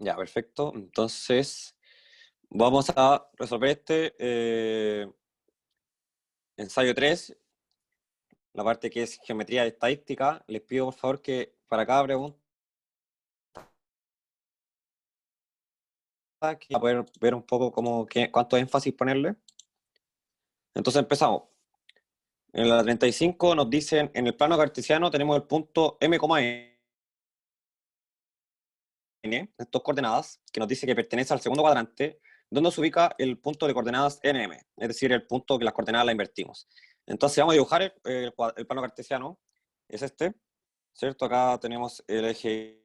Ya, perfecto. Entonces, vamos a resolver este ensayo 3, la parte que es geometría estadística. Les pido por favor que para cada pregunta que a poder ver un poco cuánto énfasis ponerle. Entonces empezamos. En la 35 nos dicen, en el plano cartesiano tenemos el punto m, n, estas coordenadas, que nos dice que pertenece al segundo cuadrante, donde se ubica el punto de coordenadas nm, es decir, el punto que las coordenadas las invertimos. Entonces vamos a dibujar el plano cartesiano, es este, ¿cierto? Acá tenemos el eje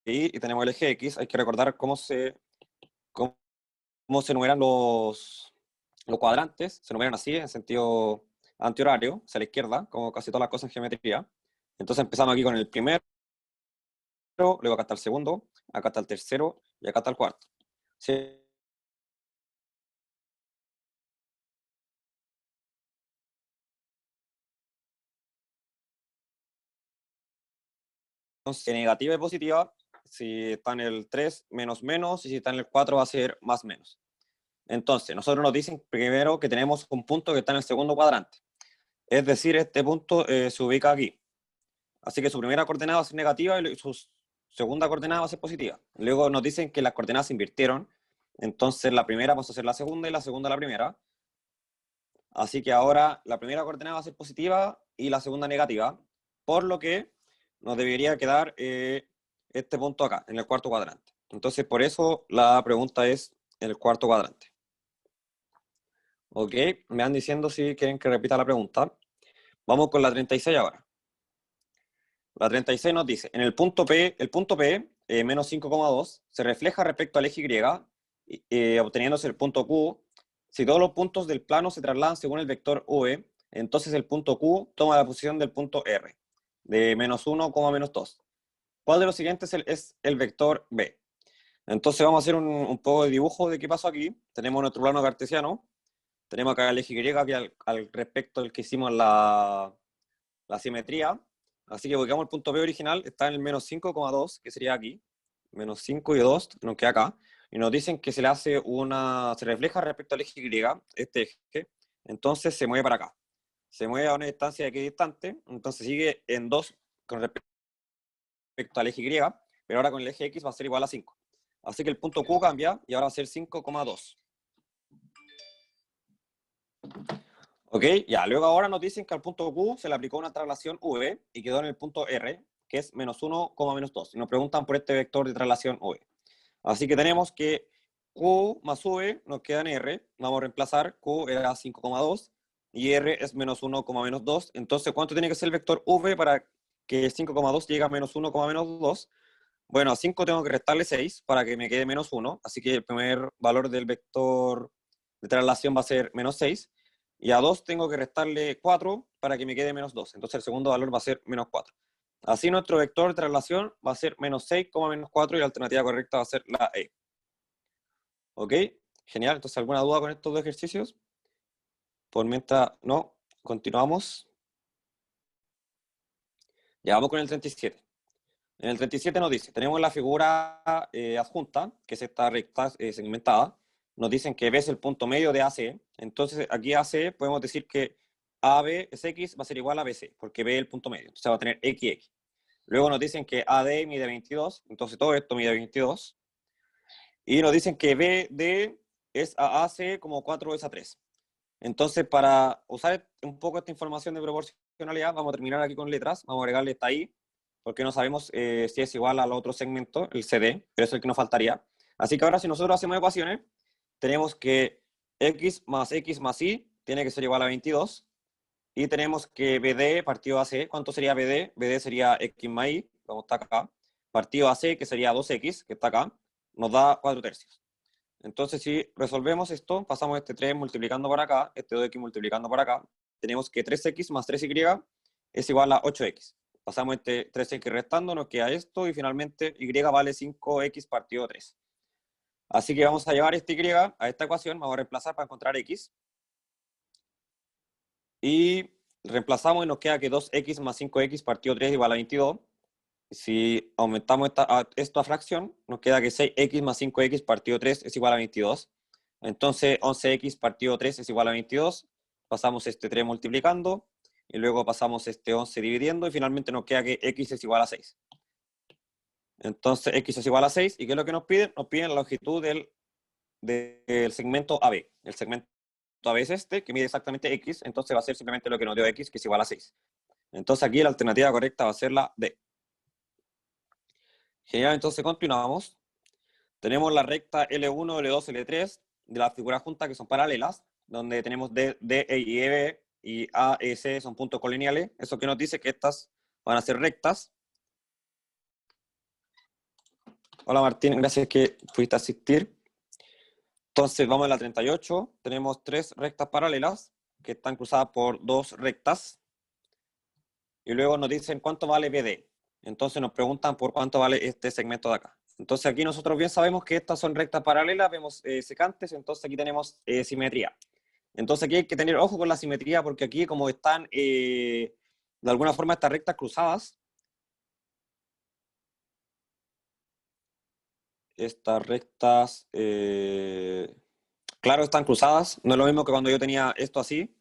Y y tenemos el eje X. Hay que recordar cómo se enumeran los cuadrantes. Se enumeran así, en sentido antihorario, hacia la izquierda, como casi todas las cosas en geometría. Entonces empezamos aquí con el primero, luego acá está el segundo, acá está el tercero y acá está el cuarto. ¿Sí? Entonces, negativa y positiva, si está en el 3, menos menos, y si está en el 4 va a ser más menos. Entonces, nosotros nos dicen primero que tenemos un punto que está en el segundo cuadrante. Es decir, este punto se ubica aquí. Así que su primera coordenada va a ser negativa y su segunda coordenada va a ser positiva. Luego nos dicen que las coordenadas se invirtieron. Entonces la primera vamos a hacer la segunda y la segunda la primera. Así que ahora la primera coordenada va a ser positiva y la segunda negativa. Por lo que nos debería quedar este punto acá, en el cuarto cuadrante. Entonces por eso la pregunta es en el cuarto cuadrante. Ok, me van diciendo si quieren que repita la pregunta. Vamos con la 36 ahora. La 36 nos dice, en el punto P, menos 5,2, se refleja respecto al eje Y, obteniéndose el punto Q. Si todos los puntos del plano se trasladan según el vector V, entonces el punto Q toma la posición del punto R, de menos 1, menos 2. ¿Cuál de los siguientes es el vector B? Entonces vamos a hacer un poco de dibujo de qué pasó aquí. Tenemos nuestro plano cartesiano, tenemos acá el eje Y, que al respecto del que hicimos la simetría. Así que ubicamos el punto B original, está en el menos 5,2, que sería aquí. Menos 5 y 2 nos queda acá. Y nos dicen que se refleja respecto al eje Y, este eje. Entonces se mueve para acá. Se mueve a una distancia de equidistante, entonces sigue en 2 con respecto al eje Y, pero ahora con el eje X va a ser igual a 5. Así que el punto Q cambia y ahora va a ser 5,2. Ok, ya, luego ahora nos dicen que al punto Q se le aplicó una traslación V y quedó en el punto R, que es menos 1, menos 2. Y nos preguntan por este vector de traslación V. Así que tenemos que Q más V nos queda en R. Vamos a reemplazar, Q era 5,2 y R es menos 1, menos 2. Entonces, ¿cuánto tiene que ser el vector V para que 5,2 llegue a menos 1, menos 2? Bueno, a 5 tengo que restarle 6 para que me quede menos 1. Así que el primer valor del vector de traslación va a ser menos 6. Y a 2 tengo que restarle 4 para que me quede menos 2. Entonces el segundo valor va a ser menos 4. Así nuestro vector de traslación va a ser menos 6, menos 4 y la alternativa correcta va a ser la E. ¿Ok? Genial. Entonces, ¿alguna duda con estos dos ejercicios? Por mientras no, continuamos. Ya vamos con el 37. En el 37 nos dice, tenemos la figura adjunta, que es esta recta segmentada. Nos dicen que B es el punto medio de AC. Entonces, aquí AC podemos decir que AB es X, va a ser igual a BC, porque B es el punto medio. Entonces va a tener XX. Luego nos dicen que AD mide 22, entonces todo esto mide 22. Y nos dicen que BD es a AC como 4 es a 3. Entonces, para usar un poco esta información de proporcionalidad, vamos a terminar aquí con letras. Vamos a agregarle esta I, porque no sabemos si es igual al otro segmento, el CD, pero eso es el que nos faltaría. Así que ahora, si nosotros hacemos ecuaciones, tenemos que X más Y tiene que ser igual a 22. Y tenemos que BD partido AC, ¿cuánto sería BD? BD sería X más Y, vamos a estar acá. Partido AC, que sería 2X, que está acá, nos da 4 tercios. Entonces, si resolvemos esto, pasamos este 3 multiplicando por acá, este 2x multiplicando por acá, tenemos que 3x más 3y es igual a 8x. Pasamos este 3x restando, nos queda esto, y finalmente y vale 5x partido 3. Así que vamos a llevar este y a esta ecuación, vamos a reemplazar para encontrar x. Y reemplazamos y nos queda que 2x más 5x partido 3 igual a 22. si aumentamos esta fracción, nos queda que 6x más 5x partido 3 es igual a 22. Entonces 11x partido 3 es igual a 22. Pasamos este 3 multiplicando, y luego pasamos este 11 dividiendo, y finalmente nos queda que x es igual a 6. Entonces x es igual a 6, ¿y qué es lo que nos piden? Nos piden la longitud del segmento AB. El segmento AB es este, que mide exactamente x, entonces va a ser simplemente lo que nos dio x, que es igual a 6. Entonces aquí la alternativa correcta va a ser la D. Genial, entonces continuamos. Tenemos la recta L1, L2, L3 de la figura junta, que son paralelas, donde tenemos D, E y B, y A, E, C son puntos colineales. Eso que nos dice que estas van a ser rectas. Hola Martín, gracias que pudiste asistir. Entonces vamos a la 38. Tenemos 3 rectas paralelas que están cruzadas por 2 rectas. Y luego nos dicen cuánto vale BD. Entonces nos preguntan por cuánto vale este segmento de acá. Entonces aquí nosotros bien sabemos que estas son rectas paralelas, vemos secantes, entonces aquí tenemos simetría. Entonces aquí hay que tener ojo con la simetría, porque aquí como están de alguna forma estas rectas cruzadas, estas rectas, claro, están cruzadas, no es lo mismo que cuando yo tenía esto así,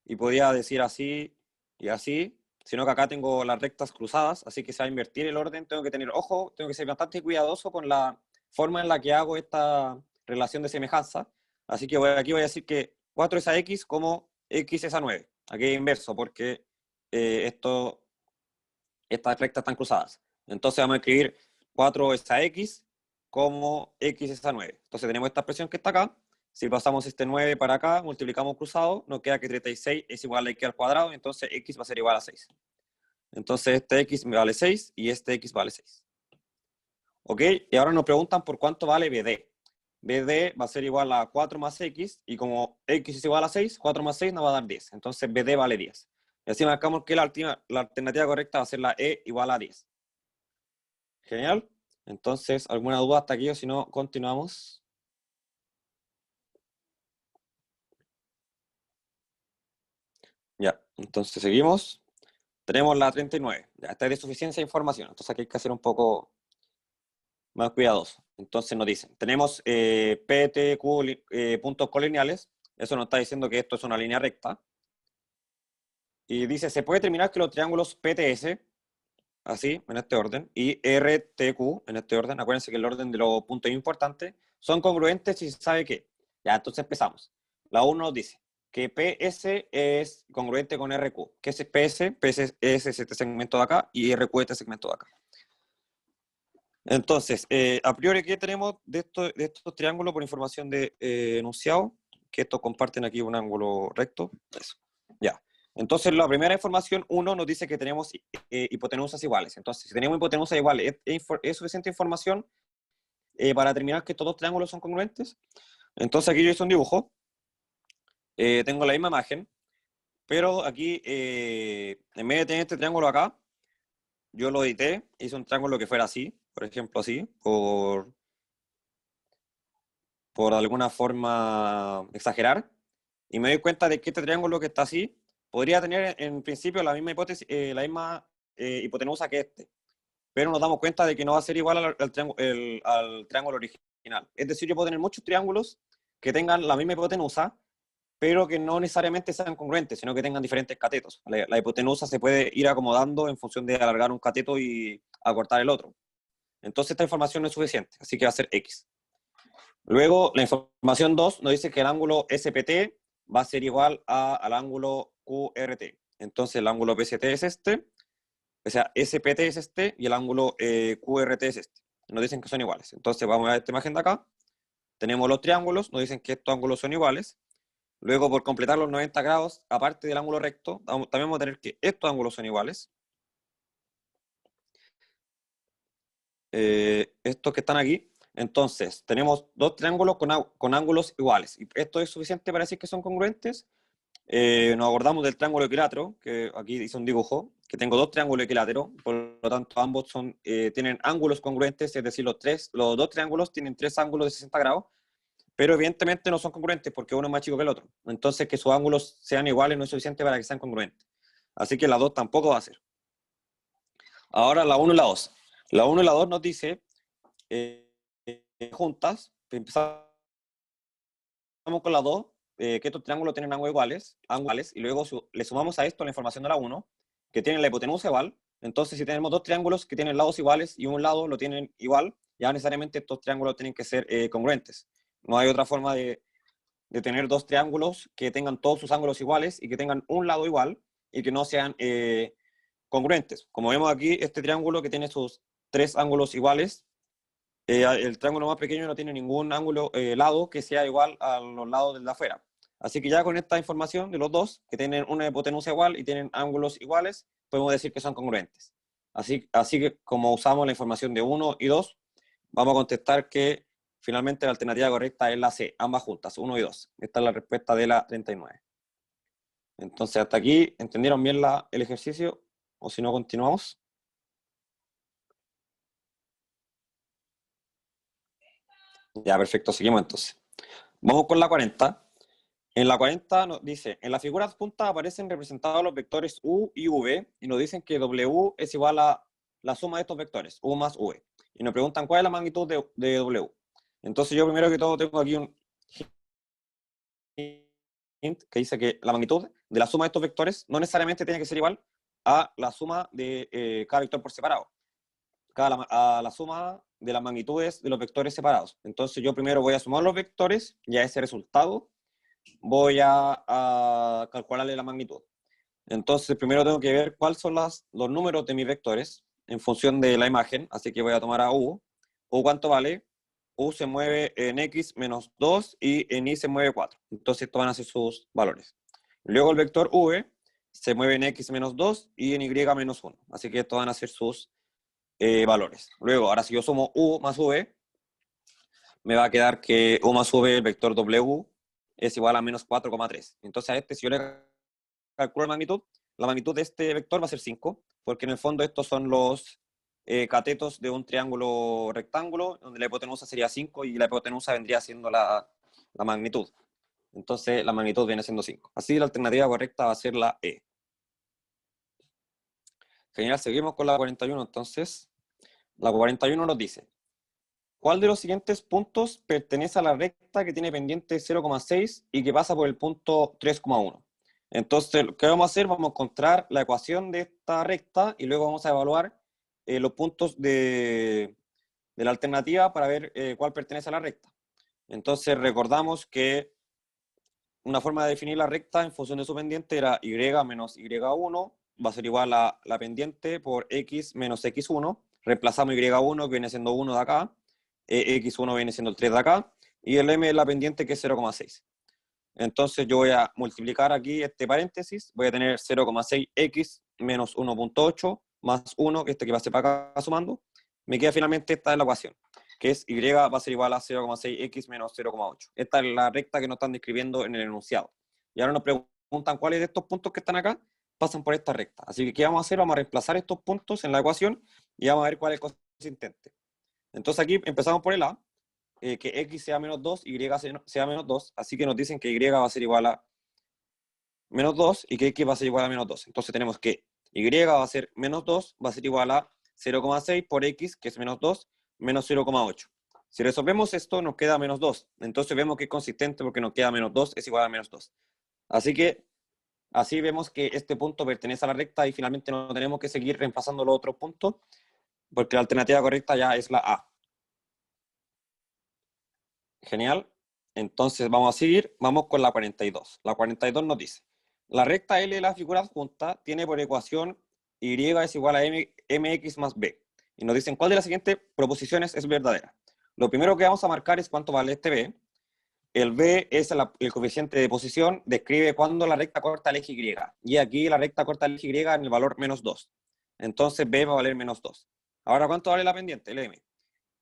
y podía decir así y así, sino que acá tengo las rectas cruzadas, así que se va a invertir el orden, tengo que tener ojo, tengo que ser bastante cuidadoso con la forma en la que hago esta relación de semejanza. Así que aquí voy a decir que 4 es a x como x es a 9. Aquí es inverso, porque estas rectas están cruzadas. Entonces vamos a escribir 4 es a x como x es a 9. Entonces tenemos esta expresión que está acá. Si pasamos este 9 para acá, multiplicamos cruzado, nos queda que 36 es igual a x al cuadrado, entonces x va a ser igual a 6. Entonces este x me vale 6 y este x vale 6. ¿Ok? Y ahora nos preguntan por cuánto vale BD. BD va a ser igual a 4 más x, y como x es igual a 6, 4 más 6 nos va a dar 10. Entonces BD vale 10. Y así marcamos que la alternativa correcta va a ser la E igual a 10. Genial. Entonces, ¿alguna duda hasta aquí o si no, continuamos? Ya, entonces seguimos. Tenemos la 39. Ya, esta es de suficiencia de información. Entonces aquí hay que hacer un poco más cuidadoso. Entonces nos dicen, tenemos P, T, Q, puntos colineales. Eso nos está diciendo que esto es una línea recta. Y dice, se puede determinar que los triángulos PTS, así, en este orden, y RTQ, en este orden, acuérdense que el orden de los puntos es importante, son congruentes si se sabe que. Ya, entonces empezamos. La 1 nos dice que PS es congruente con RQ. ¿Qué es PS? PS es este segmento de acá y RQ este segmento de acá. Entonces, a priori, ¿qué tenemos de estos triángulos por información de enunciado? Que estos comparten aquí un ángulo recto. Eso. Ya. Entonces, la primera información, 1, nos dice que tenemos hipotenusas iguales. Entonces, si tenemos hipotenusas iguales, ¿es suficiente información para determinar que estos dos triángulos son congruentes? Entonces, aquí yo hice un dibujo. Tengo la misma imagen, pero aquí, en vez de tener este triángulo acá, yo lo edité, hice un triángulo que fuera así, por ejemplo, así, por alguna forma exagerar, y me doy cuenta de que este triángulo que está así podría tener en principio la misma hipótesis, la misma hipotenusa que este, pero nos damos cuenta de que no va a ser igual al triángulo original. Es decir, yo puedo tener muchos triángulos que tengan la misma hipotenusa, pero que no necesariamente sean congruentes, sino que tengan diferentes catetos. La hipotenusa se puede ir acomodando en función de alargar un cateto y acortar el otro. Entonces esta información no es suficiente, así que va a ser X. Luego, la información 2 nos dice que el ángulo SPT va a ser igual al ángulo QRT. Entonces el ángulo PST es este, o sea, SPT es este, y el ángulo QRT es este. Nos dicen que son iguales. Entonces vamos a ver esta imagen de acá. Tenemos los triángulos, nos dicen que estos ángulos son iguales. Luego, por completar los 90 grados, aparte del ángulo recto, también vamos a tener que estos ángulos son iguales. Estos que están aquí. Entonces, tenemos dos triángulos con ángulos iguales. ¿Y esto es suficiente para decir que son congruentes? Nos acordamos del triángulo equilátero, que aquí hice un dibujo, que tengo dos triángulos equiláteros, por lo tanto ambos tienen ángulos congruentes, es decir, los dos triángulos tienen tres ángulos de 60 grados, pero evidentemente no son congruentes porque uno es más chico que el otro. Entonces, que sus ángulos sean iguales no es suficiente para que sean congruentes. Así que la 2 tampoco va a ser. Ahora la 1 y la 2. La 1 y la 2 nos dice, juntas, empezamos con la 2, que estos triángulos tienen ángulos iguales, y luego le sumamos a esto la información de la 1, que tiene la hipotenusa igual. Entonces, si tenemos dos triángulos que tienen lados iguales y un lado lo tienen igual, ya necesariamente estos triángulos tienen que ser congruentes. No hay otra forma de tener dos triángulos que tengan todos sus ángulos iguales y que tengan un lado igual y que no sean congruentes. Como vemos aquí, este triángulo que tiene sus tres ángulos iguales, el triángulo más pequeño no tiene ningún lado que sea igual a los lados del de afuera. Así que ya con esta información de los dos, que tienen una hipotenusa igual y tienen ángulos iguales, podemos decir que son congruentes. Así que como usamos la información de 1 y 2, vamos a contestar que finalmente la alternativa correcta es la C, ambas juntas, 1 y 2. Esta es la respuesta de la 39. Entonces, hasta aquí, ¿entendieron bien el ejercicio? O si no, continuamos. Ya, perfecto, seguimos entonces. Vamos con la 40. En la 40 nos dice, en la figura adjunta aparecen representados los vectores U y V, y nos dicen que W es igual a la suma de estos vectores, U más V. Y nos preguntan cuál es la magnitud de W. Entonces yo primero que todo tengo aquí un hint que dice que la magnitud de la suma de estos vectores no necesariamente tiene que ser igual a la suma de cada vector por separado, a la suma de las magnitudes de los vectores separados. Entonces yo primero voy a sumar los vectores y a ese resultado voy a calcularle la magnitud. Entonces primero tengo que ver cuáles son los números de mis vectores en función de la imagen, así que voy a tomar a U. U cuánto vale, U se mueve en X menos 2 y en Y se mueve 4. Entonces estos van a ser sus valores. Luego el vector V se mueve en X menos 2 y en Y menos 1. Así que estos van a ser sus valores. Luego, ahora si yo sumo U más V, me va a quedar que U más V, el vector W, es igual a menos 4,3. Entonces a este, si yo le calculo la magnitud de este vector va a ser 5, porque en el fondo estos son los catetos de un triángulo rectángulo, donde la hipotenusa sería 5 y la hipotenusa vendría siendo la magnitud. Entonces la magnitud viene siendo 5. Así la alternativa correcta va a ser la E. Genial, seguimos con la 41 entonces. La 41 nos dice, ¿cuál de los siguientes puntos pertenece a la recta que tiene pendiente 0,6 y que pasa por el punto 3,1? Entonces, ¿qué vamos a hacer? Vamos a encontrar la ecuación de esta recta y luego vamos a evaluar los puntos de la alternativa para ver cuál pertenece a la recta. Entonces, recordamos que una forma de definir la recta en función de su pendiente era y menos y1, va a ser igual a la pendiente por x menos x1. Reemplazamos y1, que viene siendo 1 de acá, x1 viene siendo el 3 de acá, y el m es la pendiente, que es 0,6. Entonces yo voy a multiplicar aquí este paréntesis, voy a tener 0,6x menos 1,8 más 1, que que va a ser para acá sumando. Me queda finalmente esta es la ecuación, que es y va a ser igual a 0,6x menos 0,8. Esta es la recta que nos están describiendo en el enunciado. Y ahora nos preguntan cuáles de estos puntos que están acá pasan por esta recta. Así que, ¿qué vamos a hacer? Vamos a reemplazar estos puntos en la ecuación y vamos a ver cuál es el consistente. Entonces aquí empezamos por el A, que x sea menos 2, y sea menos 2, así que nos dicen que y va a ser igual a menos 2 y que x va a ser igual a menos 2. Entonces tenemos que y va a ser menos 2, va a ser igual a 0,6 por x, que es menos 2, menos 0,8. Si resolvemos esto, nos queda menos 2. Entonces vemos que es consistente porque nos queda menos 2 es igual a menos 2. Así que así vemos que este punto pertenece a la recta y finalmente no tenemos que seguir reemplazando los otros puntos porque la alternativa correcta ya es la A. Genial. Entonces vamos a seguir, vamos con la 42. La 42 nos dice, la recta L de la figura adjunta tiene por ecuación y es igual a mx más b. Y nos dicen cuál de las siguientes proposiciones es verdadera. Lo primero que vamos a marcar es cuánto vale este b. El b es el coeficiente de posición, describe cuándo la recta corta el eje y. Y aquí la recta corta el eje y en el valor menos 2. Entonces b va a valer menos 2. Ahora, ¿cuánto vale la pendiente? El m.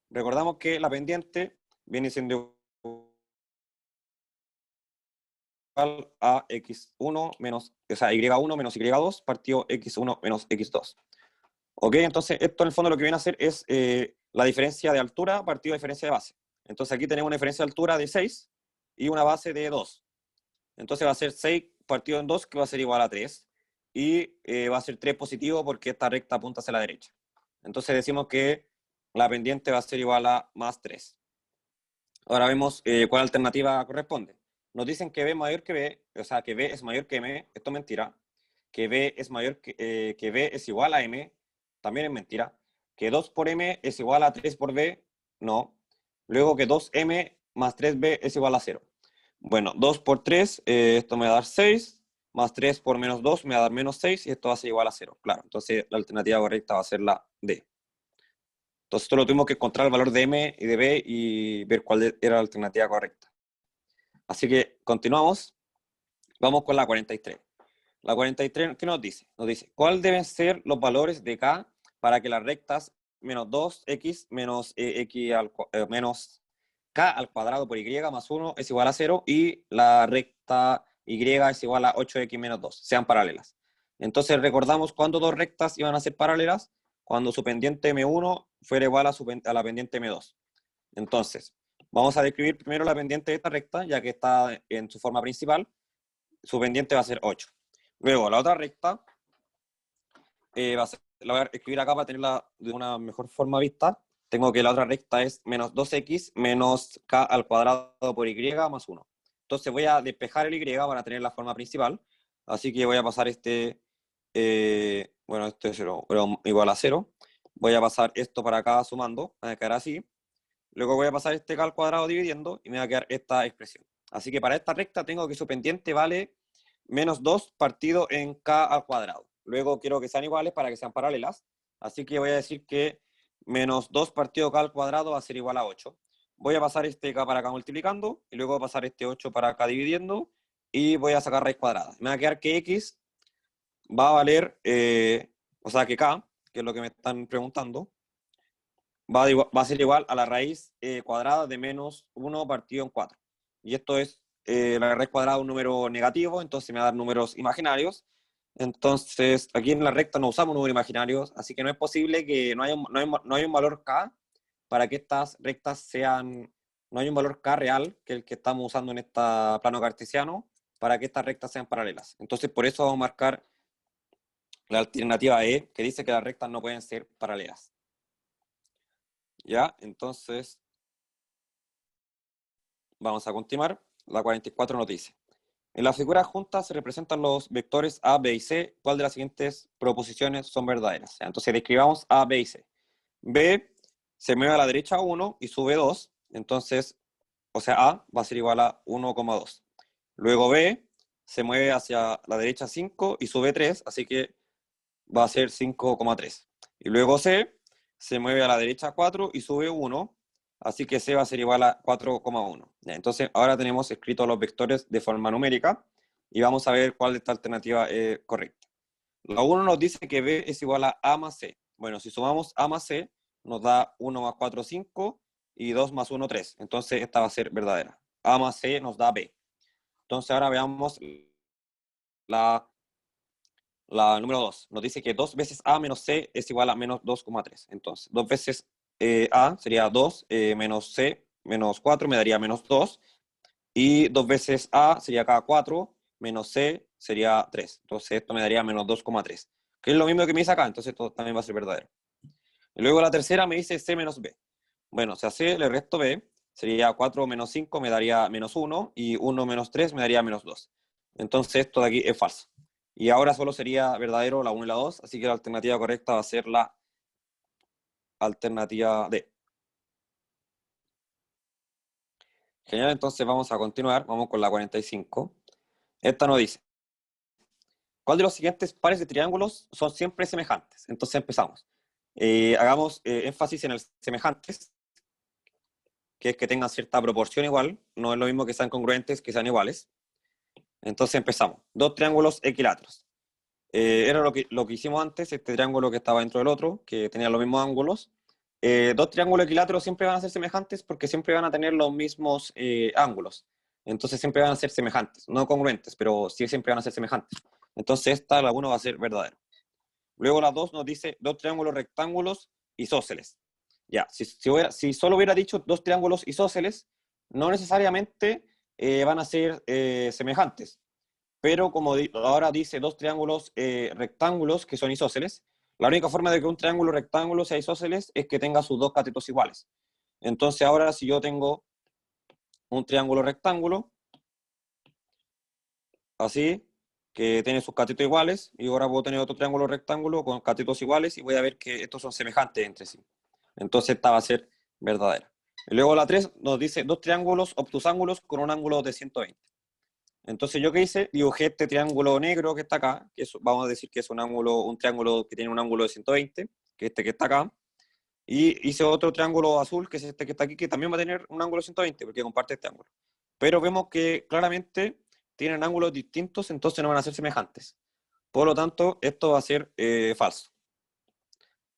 Recordamos que la pendiente viene siendo a x1 menos, o sea, y1 menos y2 partido x1 menos x2. Ok, entonces esto en el fondo lo que viene a hacer es la diferencia de altura partido de diferencia de base. Entonces aquí tenemos una diferencia de altura de 6 y una base de 2. Entonces va a ser 6 partido en 2, que va a ser igual a 3. y va a ser 3 positivo porque esta recta apunta hacia la derecha. Entonces decimos que la pendiente va a ser igual a más 3. Ahora vemos cuál alternativa corresponde. Nos dicen que B es mayor que B, o sea, que B es mayor que M, esto es mentira. Que B es mayor que B es igual a M, también es mentira. Que 2 por M es igual a 3 por B, no. Luego que 2M más 3B es igual a 0. Bueno, 2 por 3, esto me va a dar 6, más 3 por menos 2 me va a dar menos 6, y esto va a ser igual a 0. Claro, entonces la alternativa correcta va a ser la D. Entonces solo tuvimos que encontrar el valor de M y de B y ver cuál era la alternativa correcta. Así que continuamos. Vamos con la 43. La 43, ¿qué nos dice? Nos dice, ¿cuál deben ser los valores de K para que las rectas menos 2x menos, menos K al cuadrado por Y más 1 es igual a 0 y la recta Y es igual a 8x menos 2 sean paralelas? Entonces recordamos cuándo dos rectas iban a ser paralelas, cuando su pendiente M1 fuera igual a la pendiente M2. Entonces, vamos a describir primero la pendiente de esta recta, ya que está en su forma principal. Su pendiente va a ser 8. Luego, la otra recta, la voy a escribir acá para tenerla de una mejor forma vista. Tengo que la otra recta es menos 2x menos K al cuadrado por Y más 1. Entonces voy a despejar el Y para tener la forma principal. Así que voy a pasar bueno, esto es igual a 0. Voy a pasar esto para acá sumando, va a quedar así. Luego voy a pasar este K al cuadrado dividiendo y me va a quedar esta expresión. Así que para esta recta tengo que su pendiente vale menos 2 partido en K al cuadrado. Luego quiero que sean iguales para que sean paralelas. Así que voy a decir que menos 2 partido K al cuadrado va a ser igual a 8. Voy a pasar este K para acá multiplicando y luego pasar este 8 para acá dividiendo y voy a sacar raíz cuadrada. Me va a quedar que X va a valer, o sea que K, que es lo que me están preguntando, va a ser igual a la raíz cuadrada de menos 1 partido en 4. Y esto es la raíz cuadrada de un número negativo, entonces me va a dar números imaginarios. Entonces, aquí en la recta no usamos números imaginarios, así que no es posible que no haya un valor K para que estas rectas sean, no hay un valor K real, que es el que estamos usando en este plano cartesiano, para que estas rectas sean paralelas. Entonces, por eso vamos a marcar la alternativa E, que dice que las rectas no pueden ser paralelas. ¿Ya? Entonces, vamos a continuar. La 44 nos dice, en la figura junta se representan los vectores A, B y C. ¿Cuál de las siguientes proposiciones son verdaderas? Entonces, describamos A, B y C. B se mueve a la derecha 1 y sube 2. Entonces, o sea, A va a ser igual a 1,2. Luego B se mueve hacia la derecha 5 y sube 3, así que va a ser 5,3. Y luego C se mueve a la derecha 4 y sube 1, así que C va a ser igual a 4,1. Entonces, ahora tenemos escritos los vectores de forma numérica y vamos a ver cuál de esta alternativa es correcta. La 1 nos dice que B es igual a A más C. Bueno, si sumamos A más C, nos da 1 más 4, 5, y 2 más 1, 3. Entonces, esta va a ser verdadera. A más C nos da B. Entonces, ahora veamos la número 2. Nos dice que 2 veces A menos C es igual a menos 2,3. Entonces, 2 veces A sería 2, menos C, menos 4, me daría menos 2. Y 2 veces A sería acá 4, menos C sería 3. Entonces, esto me daría menos 2,3. Que es lo mismo que me dice acá, entonces esto también va a ser verdadero. Y luego la tercera me dice C menos B. Bueno, si a C le resto B, sería 4 menos 5 me daría menos 1, y 1 menos 3 me daría menos 2. Entonces esto de aquí es falso. Y ahora solo sería verdadero la 1 y la 2, así que la alternativa correcta va a ser la alternativa D. Genial, entonces vamos a continuar, vamos con la 45. Esta nos dice, ¿cuál de los siguientes pares de triángulos son siempre semejantes? Entonces empezamos. Hagamos énfasis en el semejantes, que es que tengan cierta proporción igual, no es lo mismo que sean congruentes que sean iguales. Entonces empezamos. Dos triángulos equiláteros. Era lo que hicimos antes, este triángulo que estaba dentro del otro, que tenía los mismos ángulos. Dos triángulos equiláteros siempre van a ser semejantes porque siempre van a tener los mismos ángulos. Entonces siempre van a ser semejantes, no congruentes, pero sí siempre van a ser semejantes. Entonces esta, la 1 va a ser verdadera. Luego la 2 nos dice dos triángulos rectángulos isósceles. Ya, si solo hubiera dicho dos triángulos isósceles, no necesariamente van a ser semejantes. pero como ahora dice dos triángulos rectángulos que son isósceles, la única forma de que un triángulo rectángulo sea isósceles es que tenga sus dos catetos iguales. Entonces ahora si yo tengo un triángulo rectángulo, así, que tiene sus catetos iguales, y ahora puedo tener otro triángulo rectángulo con catetos iguales, y voy a ver que estos son semejantes entre sí. Entonces esta va a ser verdadera. Y luego la 3 nos dice dos triángulos obtusángulos con un ángulo de 120. Entonces yo qué hice, dibujé este triángulo negro que está acá, que vamos a decir que es un triángulo que tiene un ángulo de 120, que este que está acá, y hice otro triángulo azul, que es este que está aquí, que también va a tener un ángulo de 120, porque comparte este ángulo. Pero vemos que claramente tienen ángulos distintos, entonces no van a ser semejantes. Por lo tanto, esto va a ser falso.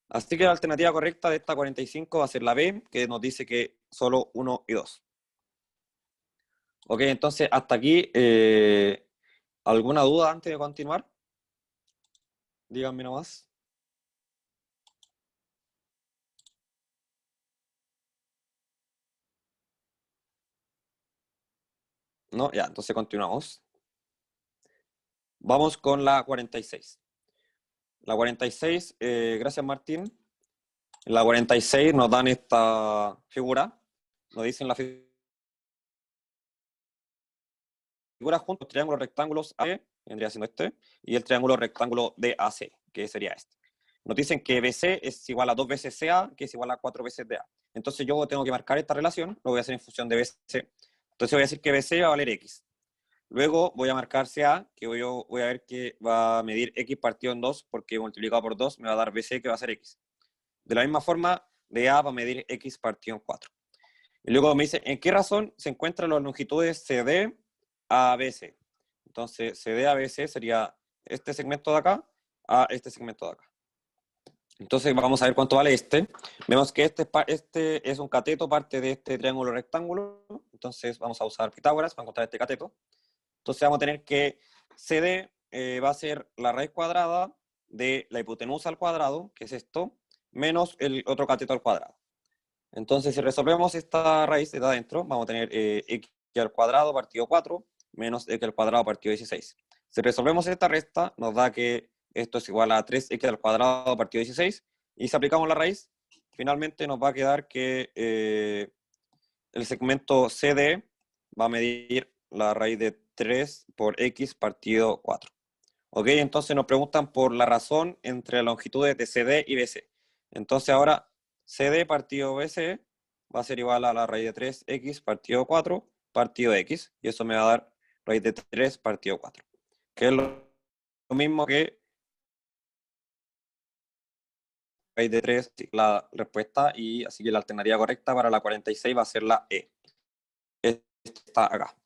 Así que la alternativa correcta de esta 45 va a ser la B, que nos dice que solo 1 y 2. Ok, entonces hasta aquí, ¿alguna duda antes de continuar? Díganme nomás. No, ya, entonces continuamos. Vamos con la 46. La 46, gracias Martín. En la 46 nos dan esta figura, nos dicen la figura junto los triángulos rectángulos AB, vendría siendo este, y el triángulo rectángulo DAC, que sería este. Nos dicen que BC es igual a 2 veces CA, que es igual a 4 veces DA. Entonces yo tengo que marcar esta relación, lo voy a hacer en función de BC. Entonces voy a decir que BC va a valer X. Luego voy a marcar CA, que voy a ver que va a medir X partido en 2, porque multiplicado por 2 me va a dar BC, que va a ser X. De la misma forma, DA va a medir X partido en 4. Y luego me dice, ¿en qué razón se encuentran las longitudes CD a BC? Entonces, CD a BC sería este segmento de acá a este segmento de acá. Entonces, vamos a ver cuánto vale este. Vemos que este es un cateto, parte de este triángulo rectángulo. Entonces, vamos a usar Pitágoras para encontrar este cateto. Entonces, vamos a tener que CD va a ser la raíz cuadrada de la hipotenusa al cuadrado, que es esto, menos el otro cateto al cuadrado. Entonces, si resolvemos esta raíz de adentro, vamos a tener x al cuadrado partido 4 menos x al cuadrado partido 16. Si resolvemos esta resta, nos da que esto es igual a 3x al cuadrado partido 16. Y si aplicamos la raíz, finalmente nos va a quedar que el segmento CD va a medir la raíz de 3 por x partido 4. Ok, entonces nos preguntan por la razón entre las longitudes de CD y BC. Entonces ahora CD partido BC va a ser igual a la raíz de 3x partido 4 partido x, y eso me va a dar raíz de 3 partido 4, que es lo mismo que raíz de 3, la respuesta, y así que la alternativa correcta para la 46 va a ser la E. Esta está acá.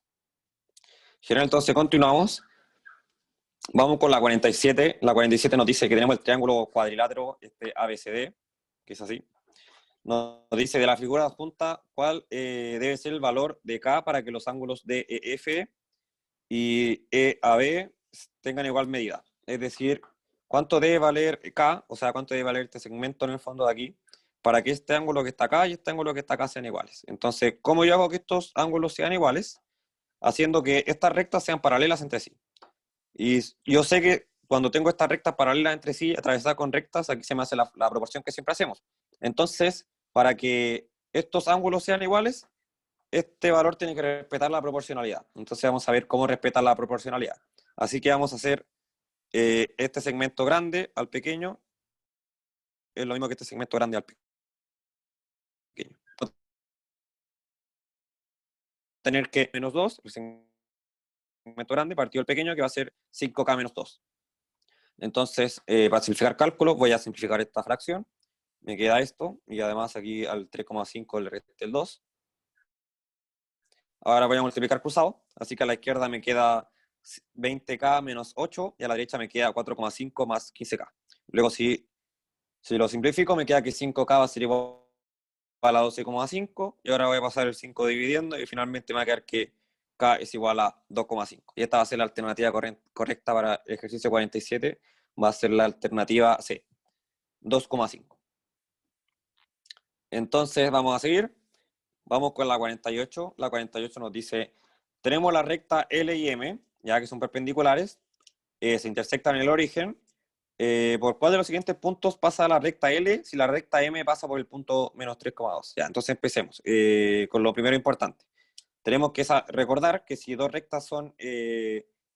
General, entonces continuamos. Vamos con la 47. La 47 nos dice que tenemos el triángulo cuadrilátero ABCD, que es así. Nos dice de la figura adjunta cuál debe ser el valor de K para que los ángulos DEF y EAB tengan igual medida. Es decir, cuánto debe valer K, o sea, cuánto debe valer este segmento en el fondo de aquí, para que este ángulo que está acá y este ángulo que está acá sean iguales. Entonces, ¿cómo yo hago que estos ángulos sean iguales? Haciendo que estas rectas sean paralelas entre sí. Y yo sé que cuando tengo estas rectas paralelas entre sí, atravesadas con rectas, aquí se me hace la proporción que siempre hacemos. Entonces, para que estos ángulos sean iguales, este valor tiene que respetar la proporcionalidad. Entonces vamos a ver cómo respeta la proporcionalidad. Así que vamos a hacer este segmento grande al pequeño, es lo mismo que este segmento grande al pequeño. Tener que menos 2, el segmento grande partido el pequeño, que va a ser 5K menos 2. Entonces, para simplificar cálculos, voy a simplificar esta fracción. Me queda esto, y además aquí al 3,5 le resté el 2. Ahora voy a multiplicar cruzado, así que a la izquierda me queda 20K menos 8, y a la derecha me queda 4,5 más 15K. Luego, si lo simplifico, me queda que 5K va a ser igual a 12,5, y ahora voy a pasar el 5 dividiendo, y finalmente me va a quedar que K es igual a 2,5. Y esta va a ser la alternativa correcta para el ejercicio 47, va a ser la alternativa C, 2,5. Entonces vamos a seguir. Vamos con la 48. La 48 nos dice, tenemos la recta L y M ya que son perpendiculares, se intersectan en el origen. ¿Por cuál de los siguientes puntos pasa la recta L si la recta M pasa por el punto menos 3,2? Ya, entonces empecemos con lo primero importante. Tenemos que recordar que si dos rectas son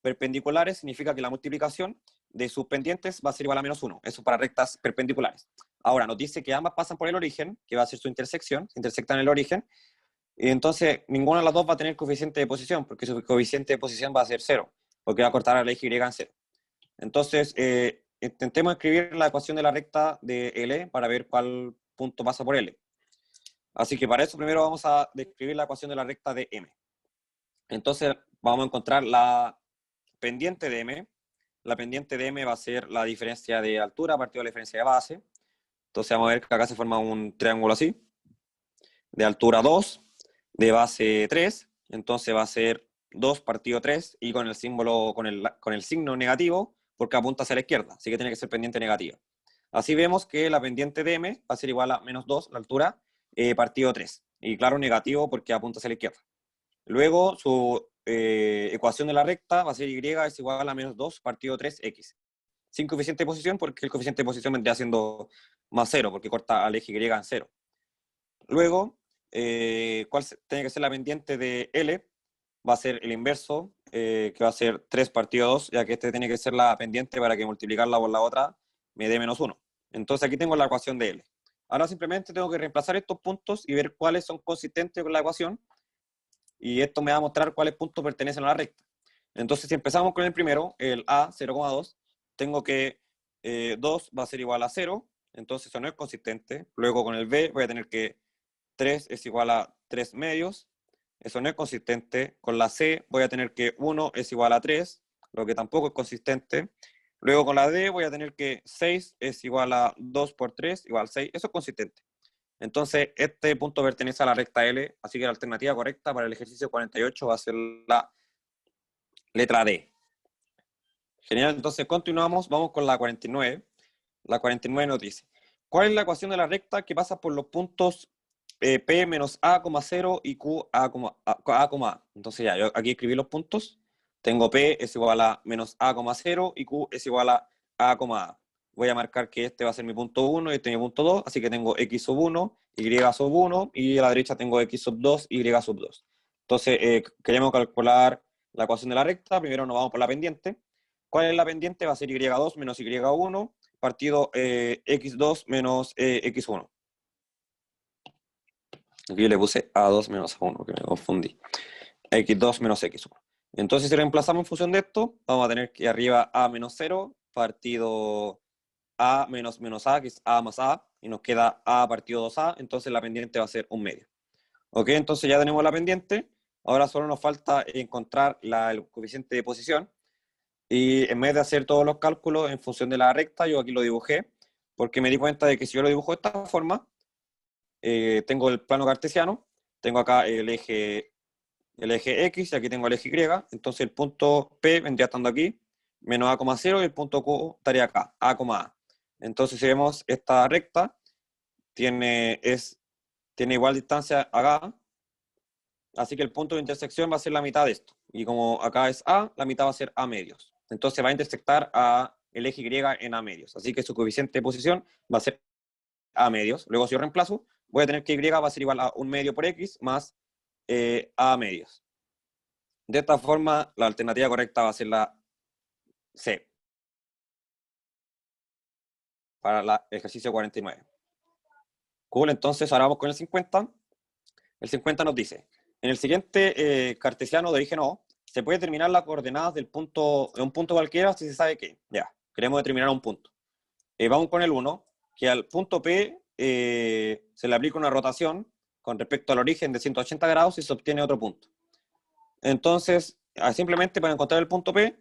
perpendiculares, significa que la multiplicación de sus pendientes va a ser igual a -1. Eso para rectas perpendiculares. Ahora, nos dice que ambas pasan por el origen, que va a ser su intersección, se intersectan en el origen, y entonces ninguna de las dos va a tener coeficiente de posición, porque su coeficiente de posición va a ser 0, porque va a cortar a la eje Y en 0. Entonces, intentemos escribir la ecuación de la recta de L para ver cuál punto pasa por L. Así que para eso primero vamos a describir la ecuación de la recta de M. Entonces vamos a encontrar la pendiente de M. La pendiente de M va a ser la diferencia de altura partido de la diferencia de base. Entonces vamos a ver que acá se forma un triángulo así, de altura 2, de base 3, entonces va a ser 2 partido 3 y con el símbolo, con el signo negativo, porque apunta hacia la izquierda, así que tiene que ser pendiente negativa. Así vemos que la pendiente de M va a ser igual a -2, la altura, partido 3. Y claro, negativo porque apunta hacia la izquierda. Luego, su ecuación de la recta va a ser Y es igual a -2 partido 3x. Sin coeficiente de posición, porque el coeficiente de posición vendría siendo más 0, porque corta al eje Y en 0. Luego, ¿cuál tiene que ser la pendiente de L? Va a ser el inverso, que va a ser 3 partido 2, ya que este tiene que ser la pendiente para que multiplicarla por la otra me dé -1. Entonces aquí tengo la ecuación de L. Ahora simplemente tengo que reemplazar estos puntos y ver cuáles son consistentes con la ecuación, y esto me va a mostrar cuáles puntos pertenecen a la recta. Entonces si empezamos con el primero, el A, 0,2, tengo que 2 va a ser igual a 0, entonces eso no es consistente. Luego con el B voy a tener que 3 es igual a 3 medios, eso no es consistente. Con la C voy a tener que 1 es igual a 3, lo que tampoco es consistente. Luego con la D voy a tener que 6 es igual a 2 por 3 igual a 6, eso es consistente. Entonces este punto pertenece a la recta L, así que la alternativa correcta para el ejercicio 48 va a ser la letra D. Genial, entonces continuamos, vamos con la 49. La 49 nos dice, ¿cuál es la ecuación de la recta que pasa por los puntos P menos A, 0 y Q, A. Entonces ya, yo aquí escribí los puntos. Tengo P es igual a menos A, 0 y Q es igual a A. Voy a marcar que este va a ser mi punto 1 y este mi punto 2, así que tengo X sub 1, Y sub 1, y a la derecha tengo X sub 2, Y sub 2. Entonces, queremos calcular la ecuación de la recta. Primero nos vamos por la pendiente. ¿Cuál es la pendiente? Va a ser Y2 menos Y1 partido X2 menos X1. Aquí le puse A2 menos A1, que me confundí. X2 menos X1. Entonces, si reemplazamos en función de esto, vamos a tener que arriba A menos 0 partido A menos A, que es A más A, y nos queda A partido 2A, entonces la pendiente va a ser 1 medio. Ok, entonces ya tenemos la pendiente. Ahora solo nos falta encontrar el coeficiente de posición. Y en vez de hacer todos los cálculos en función de la recta, yo aquí lo dibujé, porque me di cuenta de que si yo lo dibujo de esta forma, tengo el plano cartesiano, tengo acá el eje X, y aquí tengo el eje Y, entonces el punto P vendría estando aquí, menos A, 0, y el punto Q estaría acá, A. Entonces si vemos esta recta, tiene igual distancia acá, así que el punto de intersección va a ser la mitad de esto, y como acá es A, la mitad va a ser A medios. Entonces va a intersectar a el eje Y en A medios, así que su coeficiente de posición va a ser A medios. Luego si yo reemplazo, voy a tener que Y va a ser igual a 1 medio por X más A medios. De esta forma, la alternativa correcta va a ser la C, para el ejercicio 49. Cool, entonces ahora vamos con el 50. El 50 nos dice, en el siguiente cartesiano de origen O, se puede determinar las coordenadas de un punto cualquiera si se sabe que, ya, queremos determinar un punto. Vamos con el 1, que al punto P se le aplica una rotación con respecto al origen de 180 grados y se obtiene otro punto. Entonces, simplemente para encontrar el punto P,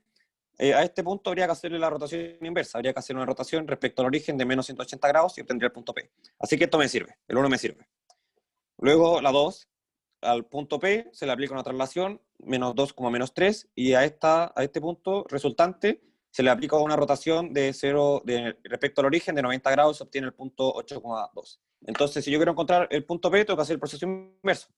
a este punto habría que hacerle la rotación inversa, habría que hacer una rotación respecto al origen de menos 180 grados y obtendría el punto P. Así que esto me sirve, el 1 me sirve. Luego la 2, al punto P se le aplica una traslación, menos 2, menos 3, y a este punto resultante se le aplica una rotación de 0 respecto al origen de 90 grados, se obtiene el punto 8,2. Entonces, si yo quiero encontrar el punto P, tengo que hacer el proceso inverso.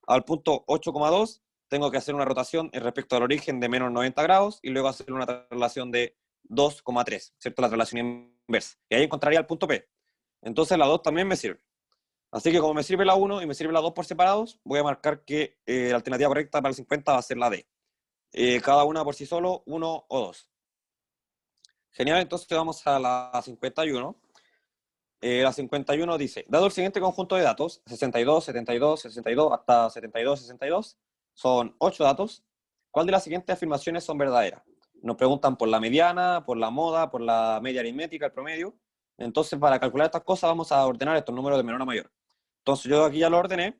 Al punto 8,2 tengo que hacer una rotación respecto al origen de menos 90 grados y luego hacer una traslación de 2,3, ¿cierto? La traslación inversa. Y ahí encontraría el punto P. Entonces la 2 también me sirve. Así que como me sirve la 1 y me sirve la 2 por separados, voy a marcar que la alternativa correcta para el 50 va a ser la D. Cada una por sí solo, 1 o 2. Genial, entonces vamos a la 51. La 51 dice, dado el siguiente conjunto de datos, 62, 72, 62 hasta 72, 62, son 8 datos, ¿cuál de las siguientes afirmaciones son verdaderas? Nos preguntan por la mediana, por la moda, por la media aritmética, el promedio. Entonces, para calcular estas cosas, vamos a ordenar estos números de menor a mayor. Entonces, yo aquí ya lo ordené,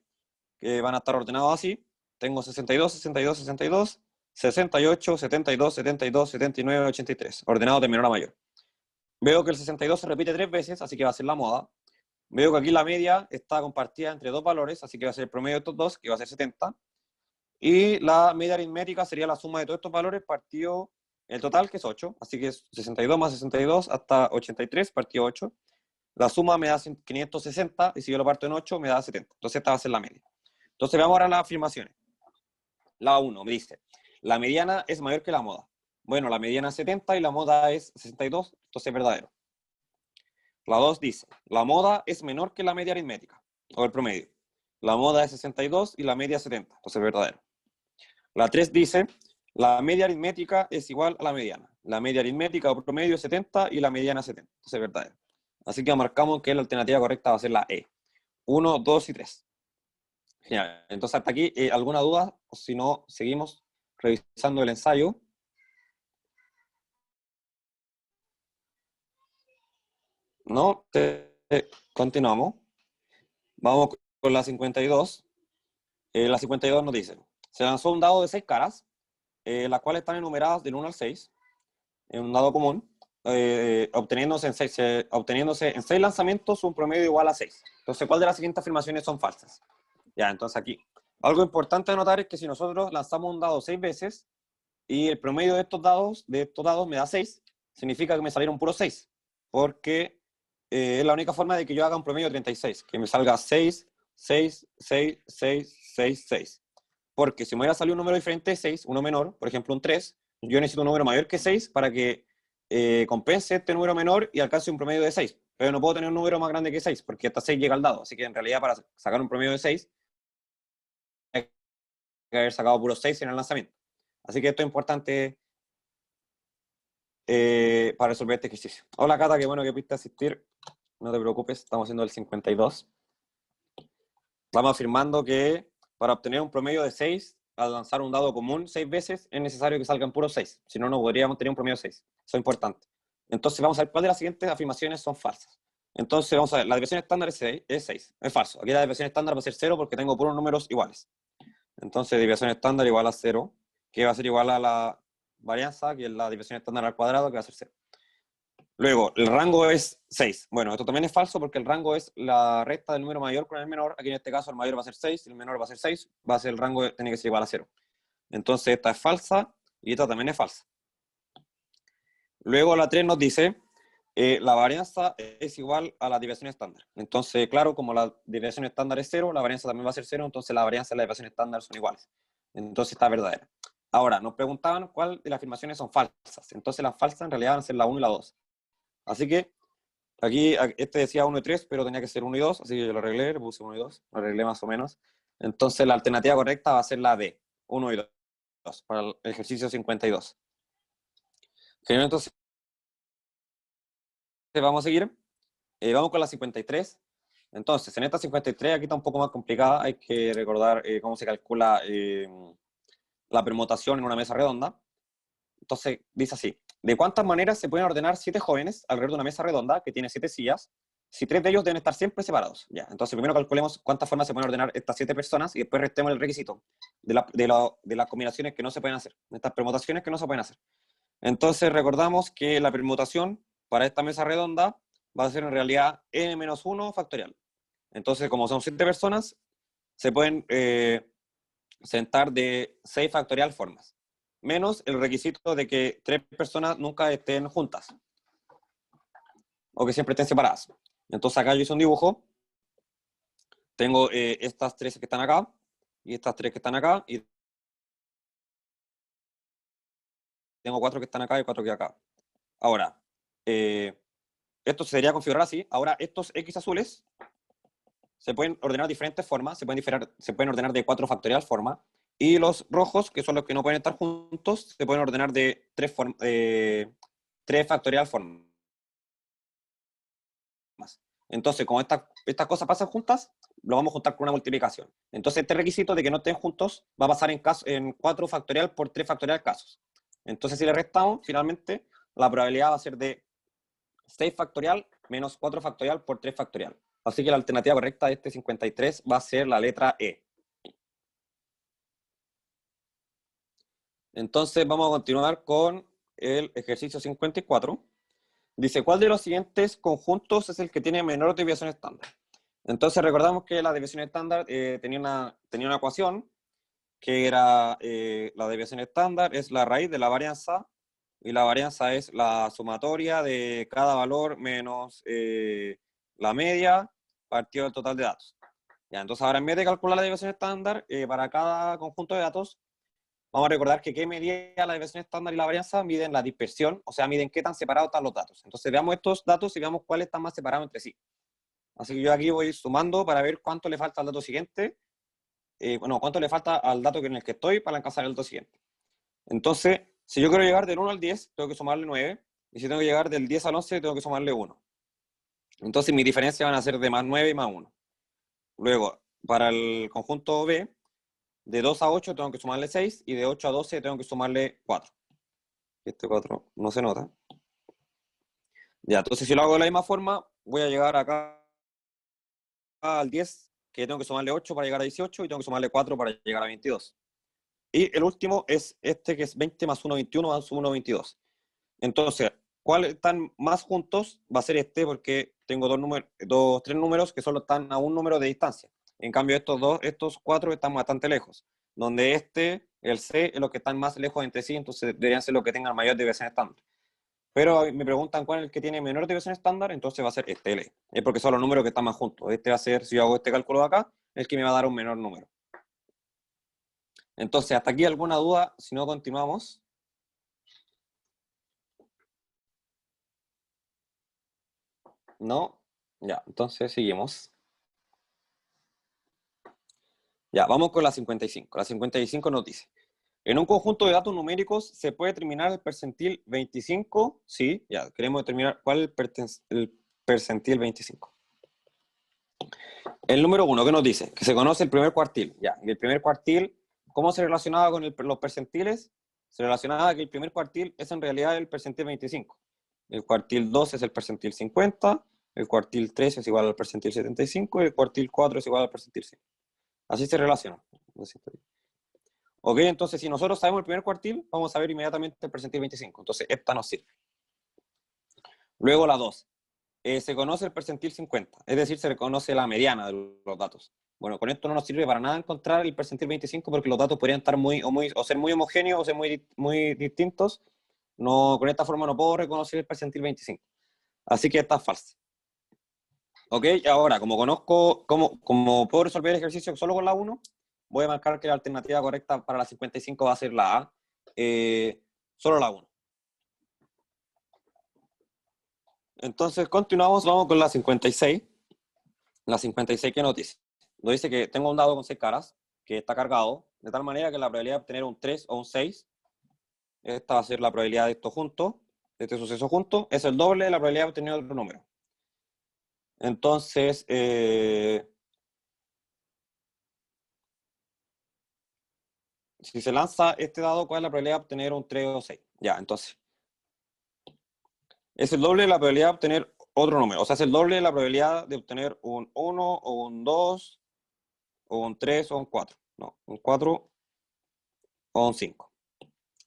que van a estar ordenados así. Tengo 62, 62, 62, 68, 72, 72, 79, 83, ordenados de menor a mayor. Veo que el 62 se repite 3 veces, así que va a ser la moda. Veo que aquí la media está compartida entre dos valores, así que va a ser el promedio de estos dos, que va a ser 70. Y la media aritmética sería la suma de todos estos valores partido el total, que es 8. Así que es 62 más 62 hasta 83 partido 8. La suma me da 560 y si yo lo parto en 8 me da 70. Entonces esta va a ser la media. Entonces veamos ahora las afirmaciones. La 1 me dice, la mediana es mayor que la moda. Bueno, la mediana es 70 y la moda es 62, entonces es verdadero. La 2 dice, la moda es menor que la media aritmética, o el promedio. La moda es 62 y la media es 70, entonces es verdadero. La 3 dice, la media aritmética es igual a la mediana. La media aritmética o promedio es 70 y la mediana es 70, entonces es verdadero. Así que marcamos que la alternativa correcta va a ser la E. 1, 2 y 3. Genial. Entonces hasta aquí, ¿alguna duda? O si no, seguimos revisando el ensayo. No, continuamos. Vamos con la 52. La 52 nos dice, se lanzó un dado de 6 caras, las cuales están enumeradas del 1 al 6, en un dado común, obteniéndose en 6 lanzamientos un promedio igual a 6. Entonces, ¿cuál de las siguientes afirmaciones son falsas? Ya, entonces aquí. Algo importante de notar es que si nosotros lanzamos un dado 6 veces y el promedio de estos dados me da 6, significa que me salieron puros 6, porque es la única forma de que yo haga un promedio de 36, que me salga 6, 6, 6, 6, 6, 6. Porque si me hubiera salido un número diferente de 6, uno menor, por ejemplo un 3, yo necesito un número mayor que 6 para que compense este número menor y alcance un promedio de 6. Pero no puedo tener un número más grande que 6, porque hasta 6 llega al dado. Así que en realidad para sacar un promedio de 6, hay que haber sacado puros 6 en el lanzamiento. Así que esto es importante para resolver este ejercicio. Hola Cata, qué bueno que pudiste asistir. No te preocupes, estamos haciendo el 52. Vamos afirmando que para obtener un promedio de 6, al lanzar un dado común 6 veces, es necesario que salgan puros 6. Si no, no podríamos tener un promedio de 6. Eso es importante. Entonces vamos a ver cuál de las siguientes afirmaciones son falsas. Entonces vamos a ver, la desviación estándar es 6. Es falso. Aquí la desviación estándar va a ser 0 porque tengo puros números iguales. Entonces desviación estándar igual a 0, que va a ser igual a la varianza, que es la desviación estándar al cuadrado, que va a ser 0. Luego, el rango es 6. Bueno, esto también es falso porque el rango es la resta del número mayor con el menor. Aquí en este caso el mayor va a ser 6, el menor va a ser 6, va a ser el rango, tiene que ser igual a 0. Entonces esta es falsa y esta también es falsa. Luego la 3 nos dice, la varianza es igual a la desviación estándar. Entonces, claro, como la desviación estándar es 0, la varianza también va a ser 0, entonces la varianza y la desviación estándar son iguales. Entonces está verdadera. Ahora, nos preguntaban cuál de las afirmaciones son falsas. Entonces las falsas en realidad van a ser la 1 y la 2. Así que aquí este decía 1 y 3, pero tenía que ser 1 y 2, así que yo lo arreglé, le puse 1 y 2, lo arreglé más o menos. Entonces la alternativa correcta va a ser la D, 1 y 2, para el ejercicio 52. Genial, entonces vamos a seguir. Vamos con la 53. Entonces, en esta 53, aquí está un poco más complicada, hay que recordar cómo se calcula la permutación en una mesa redonda. Entonces, dice así, ¿de cuántas maneras se pueden ordenar 7 jóvenes alrededor de una mesa redonda que tiene 7 sillas, si 3 de ellos deben estar siempre separados? Ya, entonces primero calculemos cuántas formas se pueden ordenar estas 7 personas y después restemos el requisito de las combinaciones que no se pueden hacer, de estas permutaciones que no se pueden hacer. Entonces recordamos que la permutación para esta mesa redonda va a ser en realidad n-1 factorial. Entonces, como son 7 personas, se pueden sentar de 6 factorial formas, menos el requisito de que 3 personas nunca estén juntas, o que siempre estén separadas. Entonces acá yo hice un dibujo, tengo estas 3 que están acá, y estas 3 que están acá, y tengo 4 que están acá y 4 que acá. Ahora, esto se debería configurar así. Ahora, estos X azules se pueden ordenar de diferentes formas, se pueden ordenar de 4 factorial forma, y los rojos, que son los que no pueden estar juntos, se pueden ordenar de 3 factorial formas. Entonces, como estas cosas pasan juntas, lo vamos a juntar con una multiplicación. Entonces, este requisito de que no estén juntos va a pasar en 4 factorial por 3 factorial casos. Entonces, si le restamos, finalmente, la probabilidad va a ser de 6 factorial menos 4 factorial por 3 factorial. Así que la alternativa correcta de este 53 va a ser la letra E. Entonces, vamos a continuar con el ejercicio 54. Dice, ¿cuál de los siguientes conjuntos es el que tiene menor desviación estándar? Entonces recordamos que la desviación estándar tenía una ecuación que era la desviación estándar es la raíz de la varianza, y la varianza es la sumatoria de cada valor menos la media partido del total de datos. Ya, entonces ahora en vez de calcular la desviación estándar para cada conjunto de datos, vamos a recordar que ¿qué medía la desviación estándar y la varianza? Miden la dispersión, o sea, miden qué tan separados están los datos. Entonces veamos estos datos y veamos cuáles están más separados entre sí. Así que yo aquí voy sumando para ver cuánto le falta al dato siguiente. Bueno, cuánto le falta al dato en el que estoy para alcanzar el dato siguiente. Entonces, si yo quiero llegar del 1 al 10, tengo que sumarle 9. Y si tengo que llegar del 10 al 11, tengo que sumarle 1. Entonces, mis diferencias van a ser de más 9 y más 1. Luego, para el conjunto B, de 2 a 8 tengo que sumarle 6, y de 8 a 12 tengo que sumarle 4. Este 4 no se nota. Ya, entonces si lo hago de la misma forma, voy a llegar acá al 10, que tengo que sumarle 8 para llegar a 18, y tengo que sumarle 4 para llegar a 22. Y el último es este, que es 20 más 1, 21 más 1, 22. Entonces, ¿cuáles están más juntos? Va a ser este, porque tengo tres números que solo están a un número de distancia. En cambio, estos 4 están bastante lejos. Donde el C, es los que están más lejos entre sí, entonces deberían ser los que tengan mayor desviación estándar. Pero me preguntan cuál es el que tiene menor desviación estándar, entonces va a ser este L. Es porque son los números que están más juntos. Este va a ser, si yo hago este cálculo de acá, el que me va a dar un menor número. Entonces, ¿hasta aquí alguna duda? Si no, continuamos. ¿No? Ya, entonces seguimos. Ya, vamos con la 55. La 55 nos dice, en un conjunto de datos numéricos se puede determinar el percentil 25. Sí, ya, queremos determinar cuál es el percentil 25. El número 1, ¿qué nos dice? Que se conoce el primer cuartil. Ya, y el primer cuartil, ¿cómo se relacionaba con los percentiles? Se relacionaba que el primer cuartil es en realidad el percentil 25. El cuartil 2 es el percentil 50, el cuartil 3 es igual al percentil 75, y el cuartil 4 es igual al percentil 100. Así se relaciona. Ok, entonces si nosotros sabemos el primer cuartil, vamos a ver inmediatamente el percentil 25. Entonces esta nos sirve. Luego la 2. Se conoce el percentil 50, es decir, se reconoce la mediana de los datos. Bueno, con esto no nos sirve para nada encontrar el percentil 25, porque los datos podrían estar o ser muy homogéneos o ser muy distintos. No, con esta forma no puedo reconocer el percentil 25. Así que esta es falsa. Ok, ahora, como puedo resolver el ejercicio solo con la 1, voy a marcar que la alternativa correcta para la 55 va a ser la A, solo la 1. Entonces, continuamos, vamos con la 56. La 56, ¿qué nos dice? Nos dice que tengo un dado con 6 caras, que está cargado, de tal manera que la probabilidad de obtener un 3 o un 6, esta va a ser la probabilidad de esto junto, de este suceso junto, es el doble de la probabilidad de obtener otro número. Entonces, si se lanza este dado, ¿cuál es la probabilidad de obtener un 3 o 6? Ya, entonces, es el doble de la probabilidad de obtener otro número. O sea, es el doble de la probabilidad de obtener un 1 o un 2 o un 3 o un 4. No, un 4 o un 5.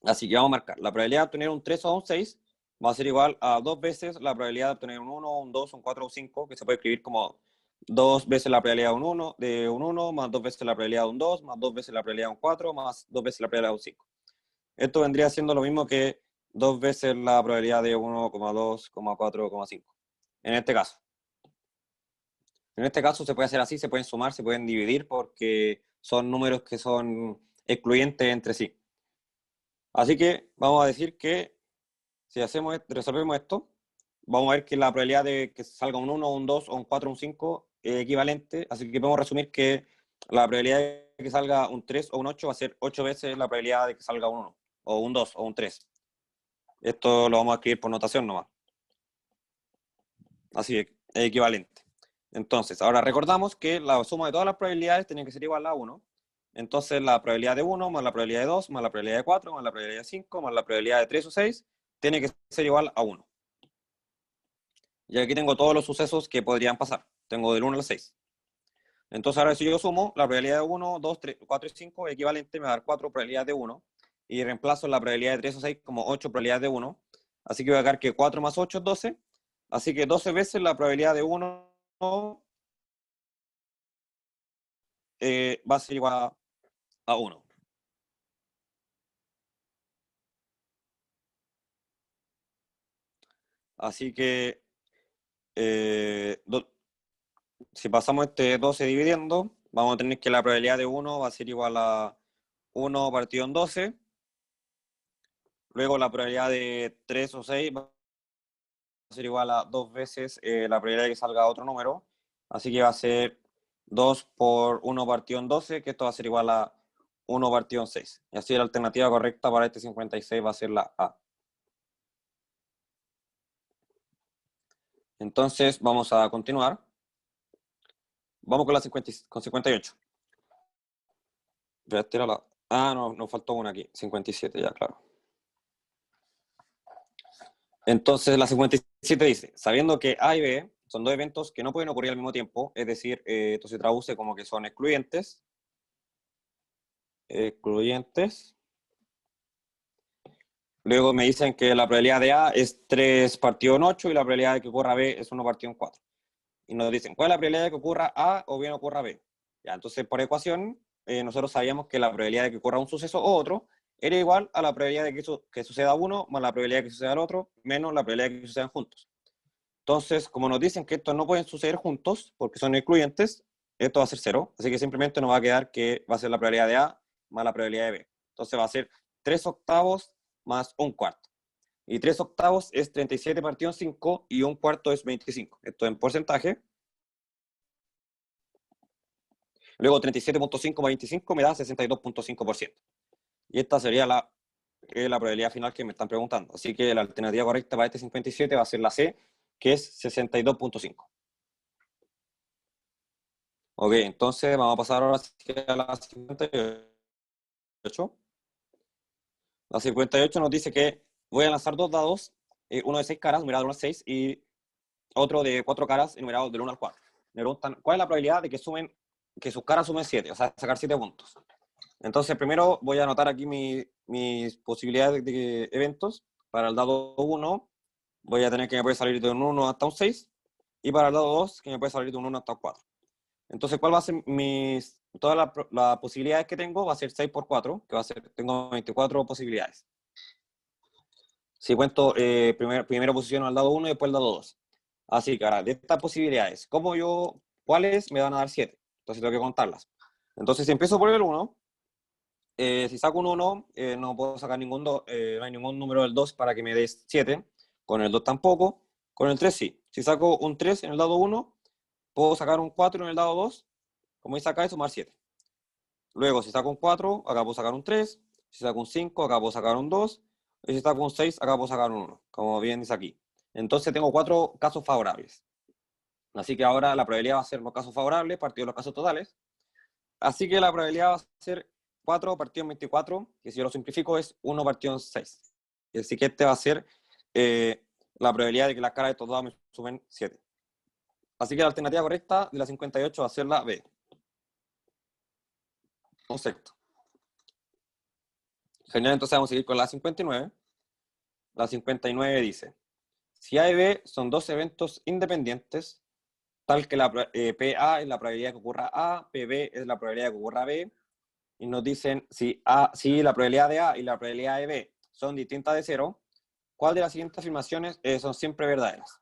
Así que vamos a marcar. La probabilidad de obtener un 3 o un 6 va a ser igual a 2 veces la probabilidad de obtener un 1, un 2, un 4 o un 5, que se puede escribir como 2 veces la probabilidad de un 1, más 2 veces la probabilidad de un 2, más 2 veces la probabilidad de un 4, más 2 veces la probabilidad de un 5. Esto vendría siendo lo mismo que 2 veces la probabilidad de 1,2, 4, 5. En este caso. En este caso se puede hacer así, se pueden sumar, se pueden dividir, porque son números que son excluyentes entre sí. Así que vamos a decir que si resolvemos esto, vamos a ver que la probabilidad de que salga un 1, un 2, o un 4, un 5 es equivalente. Así que podemos resumir que la probabilidad de que salga un 3 o un 8 va a ser 8 veces la probabilidad de que salga un 1, o un 2, o un 3. Esto lo vamos a escribir por notación nomás. Así es equivalente. Entonces, ahora recordamos que la suma de todas las probabilidades tiene que ser igual a 1. Entonces, la probabilidad de 1 más la probabilidad de 2 más la probabilidad de 4 más la probabilidad de 5 más la probabilidad de 3 o 6 tiene que ser igual a 1. Y aquí tengo todos los sucesos que podrían pasar. Tengo del 1 al 6. Entonces, ahora si yo sumo la probabilidad de 1, 2, 3, 4 y 5 equivalente, me va a dar 4 probabilidades de 1. Y reemplazo la probabilidad de 3 o 6 como 8 probabilidades de 1. Así que voy a sacar que 4 más 8 es 12. Así que 12 veces la probabilidad de 1 va a ser igual a 1. Así que si pasamos este 12 dividiendo, vamos a tener que la probabilidad de 1 va a ser igual a 1 partido en 12. Luego la probabilidad de 3 o 6 va a ser igual a 2 veces la probabilidad de que salga otro número. Así que va a ser 2 por 1 partido en 12, que esto va a ser igual a 1 partido en 6. Y así la alternativa correcta para este 56 va a ser la A. Entonces vamos a continuar. Vamos con la 58. No, nos faltó una aquí. 57 ya, claro. Entonces la 57 dice, sabiendo que A y B son dos eventos que no pueden ocurrir al mismo tiempo, es decir, esto se traduce como que son excluyentes. Luego me dicen que la probabilidad de A es 3 partido en 8 y la probabilidad de que ocurra B es 1 partido en 4. Y nos dicen, ¿cuál es la probabilidad de que ocurra A o bien ocurra B? Ya, entonces, por ecuación, nosotros sabíamos que la probabilidad de que ocurra un suceso o otro era igual a la probabilidad de que suceda uno más la probabilidad de que suceda el otro menos la probabilidad de que sucedan juntos. Entonces, como nos dicen que estos no pueden suceder juntos porque son excluyentes, esto va a ser 0. Así que simplemente nos va a quedar que va a ser la probabilidad de A más la probabilidad de B. Entonces va a ser 3 octavos más un cuarto. Y 3 octavos es 37 partido en 5 y un cuarto es 25. Esto en porcentaje. Luego 37.5 más 25 me da 62.5%. Y esta sería la probabilidad final que me están preguntando. Así que la alternativa correcta para este 57 va a ser la C, que es 62.5. Ok, entonces vamos a pasar ahora a la 58. La 58 nos dice que voy a lanzar dos dados, uno de 6 caras, numerado del 1 al 6, y otro de 4 caras, numerado del 1 al 4. Me preguntan, ¿cuál es la probabilidad de que sus caras sumen 7? O sea, sacar 7 puntos. Entonces, primero voy a anotar aquí mis posibilidades de eventos. Para el dado 1, voy a tener que me puede salir de un 1 hasta un 6. Y para el dado 2, que me puede salir de un 1 hasta un 4. Entonces, ¿cuál va a ser todas las posibilidades que tengo? Va a ser 6 por 4, que va a ser, tengo 24 posibilidades. Si cuento primera posición al dado 1 y después el dado 2. Así que ahora, de estas posibilidades, ¿cuáles me van a dar 7? Entonces tengo que contarlas. Entonces, si empiezo por el 1, si saco un 1, no puedo sacar no hay ningún número del 2 para que me dé 7. Con el 2 tampoco. Con el 3 sí. Si saco un 3 en el dado 1, puedo sacar un 4 en el dado 2, como dice acá, y sumar 7. Luego, si saco un 4, acá puedo sacar un 3. Si saco un 5, acá puedo sacar un 2. Y si saco un 6, acá puedo sacar un 1, como bien dice aquí. Entonces tengo 4 casos favorables. Así que ahora la probabilidad va a ser los casos favorables partido de los casos totales. Así que la probabilidad va a ser 4 partido en 24, que si yo lo simplifico es 1 partido en 6. Así que este va a ser la probabilidad de que las caras de estos dados me sumen 7. Así que la alternativa correcta de la 58 va a ser la B. Perfecto. Genial, entonces vamos a seguir con la 59. La 59 dice, si A y B son dos eventos independientes, tal que PA es la probabilidad de que ocurra A, PB es la probabilidad de que ocurra B, y nos dicen si la probabilidad de A y la probabilidad de B son distintas de 0, ¿cuál de las siguientes afirmaciones son siempre verdaderas?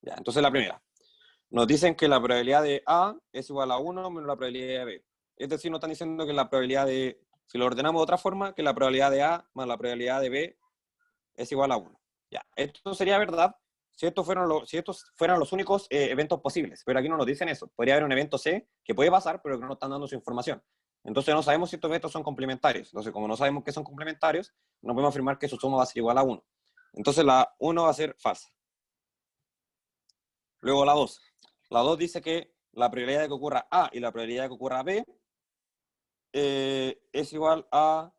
Ya, entonces la primera. Nos dicen que la probabilidad de A es igual a 1 menos la probabilidad de B. Es decir, nos están diciendo que la probabilidad de Si lo ordenamos de otra forma, que la probabilidad de A más la probabilidad de B es igual a 1. Ya, esto sería verdad si estos fueran los únicos eventos posibles, pero aquí no nos dicen eso. Podría haber un evento C que puede pasar, pero que no nos están dando su información. Entonces no sabemos si estos eventos son complementarios. Entonces, como no sabemos que son complementarios, no podemos afirmar que su suma va a ser igual a 1. Entonces la 1 va a ser falsa. Luego la 2. La 2 dice que la probabilidad de que ocurra A y la probabilidad de que ocurra B es igual a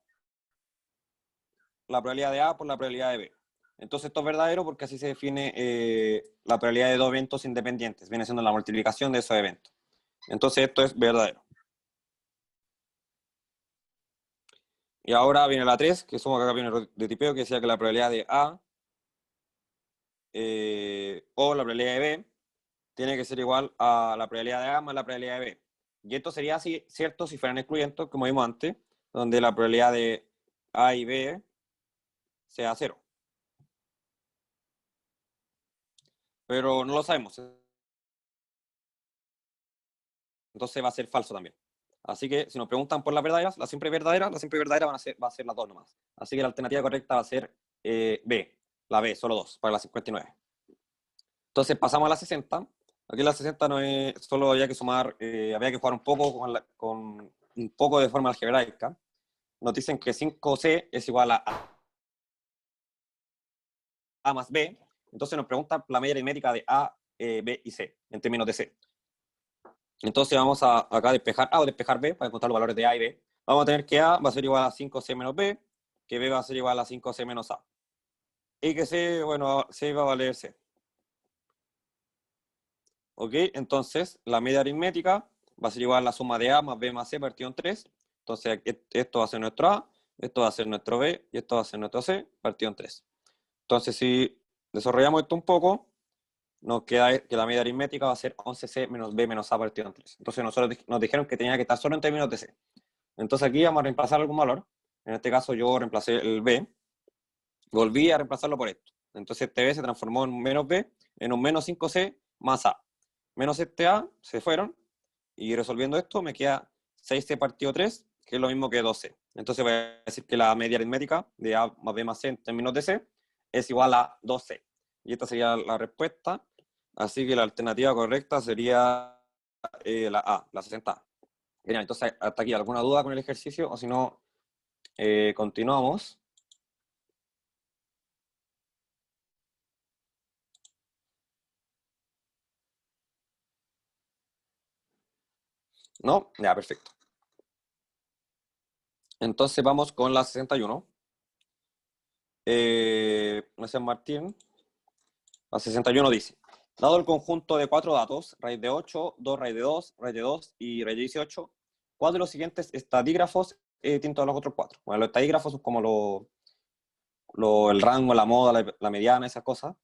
la probabilidad de A por la probabilidad de B. Entonces esto es verdadero porque así se define la probabilidad de dos eventos independientes. Viene siendo la multiplicación de esos eventos. Entonces esto es verdadero. Y ahora viene la 3, que somos acá viene de tipeo, que decía que la probabilidad de A o la probabilidad de B tiene que ser igual a la probabilidad de A más la probabilidad de B. Y esto sería así, cierto si fueran excluyentes, como vimos antes, donde la probabilidad de A y B sea 0. Pero no lo sabemos. Entonces va a ser falso también. Así que si nos preguntan por las verdaderas, la siempre verdadera va a ser las dos nomás. Así que la alternativa correcta va a ser B, la B, solo 2, para la 59. Entonces pasamos a la 60. Aquí la 60 no es, solo había que sumar, había que jugar un poco con un poco de forma algebraica. Nos dicen que 5C es igual a A más B. Entonces nos preguntan la media aritmética de A, B y C, en términos de C. Entonces vamos a acá despejar A o despejar B para encontrar los valores de A y B. Vamos a tener que A va a ser igual a 5C menos B, que B va a ser igual a 5C menos A. Y que C, bueno, C va a valer C. ¿Ok? Entonces, la media aritmética va a ser igual a la suma de A más B más C partido en 3. Entonces, esto va a ser nuestro A, esto va a ser nuestro B y esto va a ser nuestro C partido en 3. Entonces, si desarrollamos esto un poco, nos queda que la media aritmética va a ser 11C menos B menos A partido en 3. Entonces, nosotros nos dijeron que tenía que estar solo en términos de C. Entonces, aquí vamos a reemplazar algún valor. En este caso, yo reemplacé el B. Volví a reemplazarlo por esto. Entonces, este B se transformó en menos B, en un menos 5C más A. Menos este A se fueron, y resolviendo esto me queda 6C partido 3, que es lo mismo que 2C. Entonces voy a decir que la media aritmética de A más B más C en términos de C es igual a 2C. Y esta sería la respuesta. Así que la alternativa correcta sería la A, la 60A. Genial, entonces hasta aquí, ¿alguna duda con el ejercicio? O si no, continuamos. ¿No? Ya, perfecto. Entonces vamos con la 61. Gracias, Martín. La 61 dice, dado el conjunto de 4 datos, raíz de 8, 2 raíz de 2, raíz de 2 y raíz de 18, ¿cuál de los siguientes estadígrafos es distinto a los otros 4? Bueno, los estadígrafos son como el rango, la moda, la mediana, esas cosas.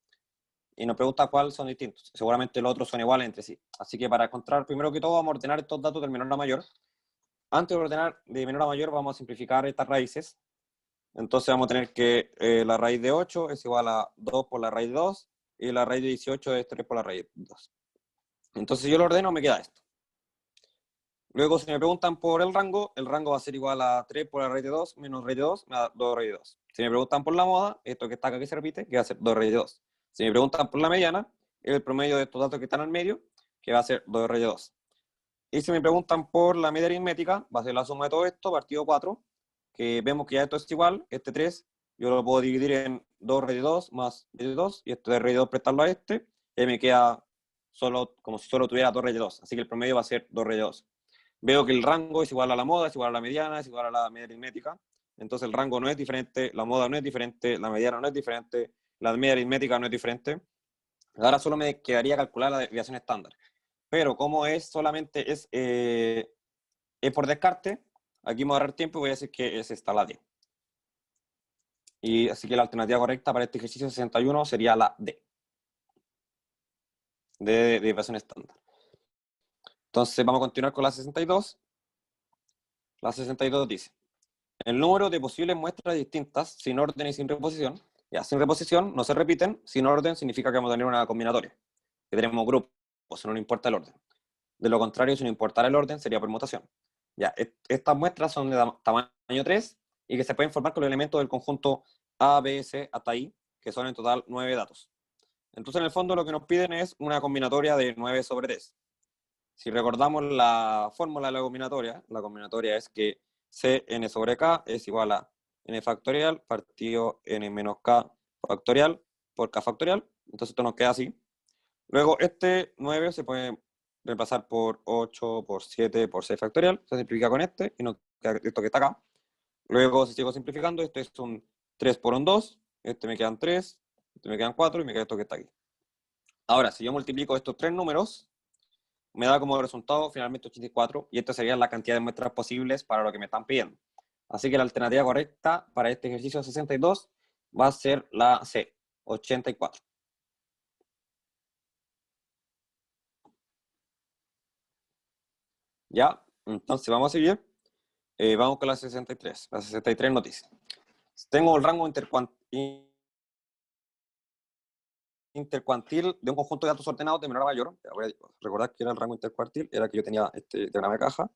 Y nos pregunta cuáles son distintos. Seguramente los otros son iguales entre sí. Así que para encontrar, primero que todo, vamos a ordenar estos datos del menor a mayor. Antes de ordenar de menor a mayor, vamos a simplificar estas raíces. Entonces vamos a tener que la raíz de 8 es igual a 2 por la raíz de 2 y la raíz de 18 es 3 por la raíz de 2. Entonces si yo lo ordeno me queda esto. Luego si me preguntan por el rango va a ser igual a 3 por la raíz de 2 menos raíz de 2 me da 2 raíz de 2. Si me preguntan por la moda, esto que está acá que se repite, que va a ser 2 raíz de 2. Si me preguntan por la mediana, el promedio de estos datos que están al medio, que va a ser 2 raíz de 2. Y si me preguntan por la media aritmética, va a ser la suma de todo esto, partido 4, que vemos que ya esto es igual, este 3, yo lo puedo dividir en 2 raíz de 2 más raíz de 2, y esto de raíz de 2 prestarlo a este, y me queda solo, como si solo tuviera 2 raíz de 2, así que el promedio va a ser 2 raíz de 2. Veo que el rango es igual a la moda, es igual a la mediana, es igual a la media aritmética, entonces el rango no es diferente, la moda no es diferente, la mediana no es diferente, la media aritmética no es diferente. Ahora solo me quedaría calcular la desviación estándar. Pero como es solamente es por descarte, aquí me voy a ahorrar tiempo y voy a decir que es esta la D. Y así que la alternativa correcta para este ejercicio 61 sería la D. De desviación estándar. Entonces vamos a continuar con la 62. La 62 dice, el número de posibles muestras distintas, sin orden y sin reposición, ya sin reposición no se repiten, sin orden significa que vamos a tener una combinatoria, que tenemos grupos, no nos importa el orden. De lo contrario, si no importara el orden, sería permutación. Ya, estas muestras son de tamaño 3 y que se pueden formar con los elementos del conjunto A, B, C hasta I, que son en total 9 datos. Entonces, en el fondo, lo que nos piden es una combinatoria de 9 sobre 3. Si recordamos la fórmula de la combinatoria es que Cn sobre K es igual a n factorial partido n menos K factorial por K factorial. Entonces, esto nos queda así. Luego, este 9 se puede reemplazar por 8, por 7, por 6 factorial. Se simplifica con este y nos queda esto que está acá. Luego, si sigo simplificando, esto es un 3 por un 2. Este me quedan 3, este me quedan 4 y me queda esto que está aquí. Ahora, si yo multiplico estos tres números, me da como resultado finalmente 84, y esta sería la cantidad de muestras posibles para lo que me están pidiendo. Así que la alternativa correcta para este ejercicio 62 va a ser la C, 84. Ya, entonces vamos a seguir. Vamos con la 63. La 63 nos dice: tengo el rango intercuartil de un conjunto de datos ordenados de menor a mayor. Voy a recordar que era el rango intercuartil, era que yo tenía este diagrama de caja.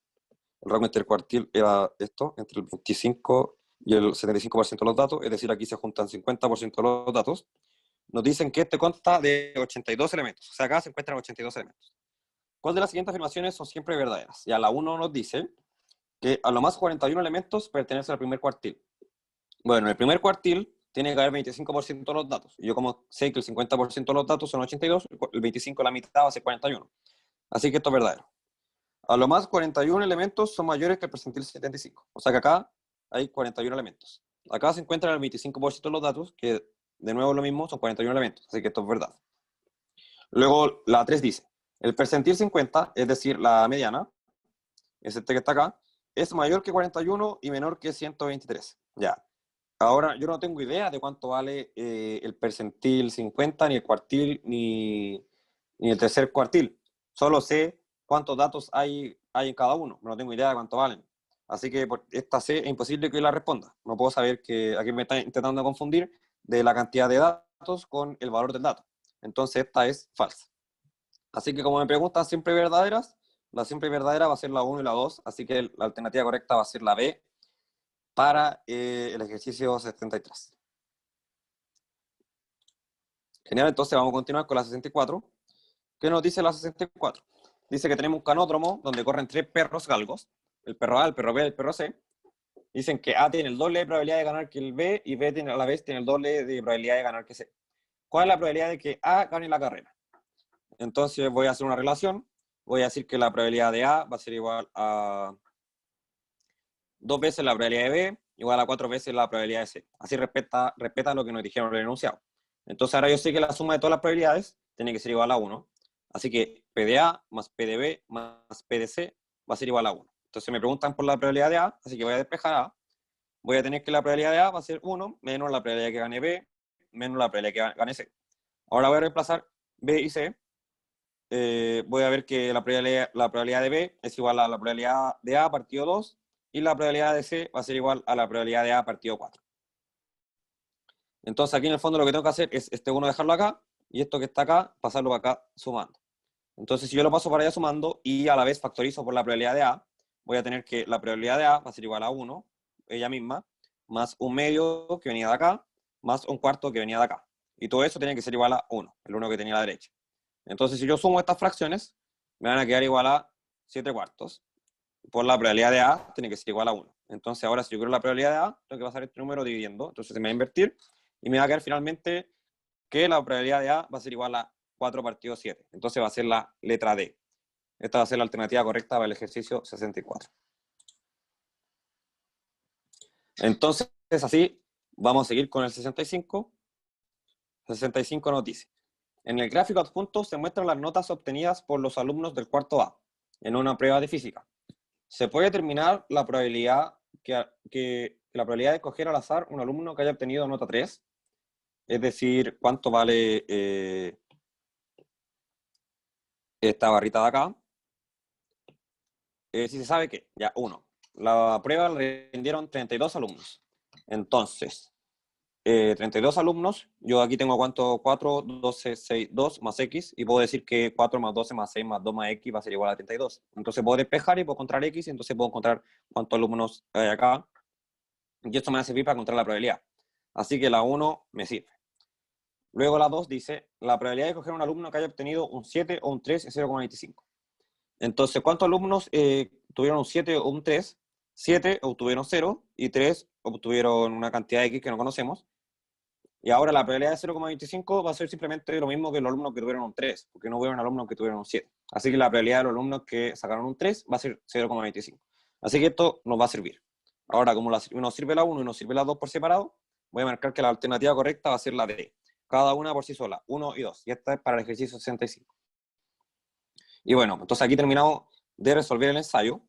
El rango intercuartil era esto, entre el 25 y el 75% de los datos, es decir, aquí se juntan 50% de los datos. Nos dicen que este consta de 82 elementos, o sea, acá se encuentran 82 elementos. ¿Cuál de las siguientes afirmaciones son siempre verdaderas? Ya la 1 nos dice que a lo más 41 elementos pertenecen al primer cuartil. Bueno, en el primer cuartil tiene que haber 25% de los datos. Y yo como sé que el 50% de los datos son 82, el 25 la mitad va a ser 41. Así que esto es verdadero. A lo más 41 elementos son mayores que el percentil 75. O sea que acá hay 41 elementos. Acá se encuentran el 25% de los datos, que de nuevo lo mismo, son 41 elementos. Así que esto es verdad. Luego la 3 dice, el percentil 50, es decir, la mediana, es este que está acá, es mayor que 41 y menor que 123. Ya. Ahora, yo no tengo idea de cuánto vale el percentil 50, ni el cuartil, ni el tercer cuartil. Solo sé cuántos datos hay en cada uno. No tengo idea de cuánto valen. Así que por esta C es imposible que yo la responda. No puedo saber que aquí me está intentando confundir de la cantidad de datos con el valor del dato. Entonces esta es falsa. Así que como me preguntan siempre verdaderas, la siempre verdadera va a ser la 1 y la 2. Así que la alternativa correcta va a ser la B para el ejercicio 73. Genial, entonces vamos a continuar con la 64. ¿Qué nos dice la 64? Dice que tenemos un canódromo donde corren 3 perros galgos, el perro A, el perro B y el perro C. Dicen que A tiene el doble de probabilidad de ganar que el B y B tiene, a la vez tiene el doble de probabilidad de ganar que C. ¿Cuál es la probabilidad de que A gane la carrera? Entonces voy a hacer una relación. Voy a decir que la probabilidad de A va a ser igual a 2 veces la probabilidad de B, igual a 4 veces la probabilidad de C. Así respeta lo que nos dijeron en el enunciado. Entonces ahora yo sé que la suma de todas las probabilidades tiene que ser igual a 1. Así que P de A más P de B más P de C va a ser igual a 1. Entonces me preguntan por la probabilidad de A, así que voy a despejar A. Voy a tener que la probabilidad de A va a ser 1 menos la probabilidad de que gane B menos la probabilidad de que gane C. Ahora voy a reemplazar B y C. Voy a ver que la probabilidad de B es igual a la probabilidad de A partido 2 y la probabilidad de C va a ser igual a la probabilidad de A partido 4. Entonces aquí en el fondo lo que tengo que hacer es este 1 dejarlo acá y esto que está acá pasarlo para acá sumando. Entonces si yo lo paso para allá sumando y a la vez factorizo por la probabilidad de A, voy a tener que la probabilidad de A va a ser igual a 1, ella misma, más un medio que venía de acá, más un cuarto que venía de acá. Y todo eso tiene que ser igual a 1, el 1 que tenía a la derecha. Entonces si yo sumo estas fracciones, me van a quedar igual a 7 cuartos. Por la probabilidad de A tiene que ser igual a 1. Entonces ahora si yo quiero la probabilidad de A, tengo que pasar este número dividiendo. Entonces se me va a invertir y me va a quedar finalmente que la probabilidad de A va a ser igual a 4 partido 7. Entonces va a ser la letra D. Esta va a ser la alternativa correcta para el ejercicio 64. Entonces así vamos a seguir con el 65. 65 nos dice: en el gráfico adjunto se muestran las notas obtenidas por los alumnos del cuarto A en una prueba de física. Se puede determinar la probabilidad la probabilidad de escoger al azar un alumno que haya obtenido nota 3, es decir, cuánto vale esta barrita de acá. Si se sabe que, ya, 1. La prueba la rindieron 32 alumnos. Entonces, 32 alumnos, yo aquí tengo cuánto, 4, 12, 6, 2 más x, y puedo decir que 4 más 12 más 6 más 2 más x va a ser igual a 32. Entonces puedo despejar y puedo encontrar x, y entonces puedo encontrar cuántos alumnos hay acá. Y esto me va a servir para encontrar la probabilidad. Así que la 1 me sirve. Luego la 2 dice, la probabilidad de coger un alumno que haya obtenido un 7 o un 3 es 0,25. Entonces, ¿cuántos alumnos tuvieron un 7 o un 3? 7 obtuvieron 0 y 3 obtuvieron una cantidad X que no conocemos. Y ahora la probabilidad de 0,25 va a ser simplemente lo mismo que los alumnos que tuvieron un 3, porque no hubieron alumnos que tuvieron un 7. Así que la probabilidad de los alumnos que sacaron un 3 va a ser 0,25. Así que esto nos va a servir. Ahora, como nos sirve la 1 y nos sirve la 2 por separado, voy a marcar que la alternativa correcta va a ser la D. Cada una por sí sola, 1 y 2. Y esta es para el ejercicio 65. Y bueno, entonces aquí terminamos de resolver el ensayo.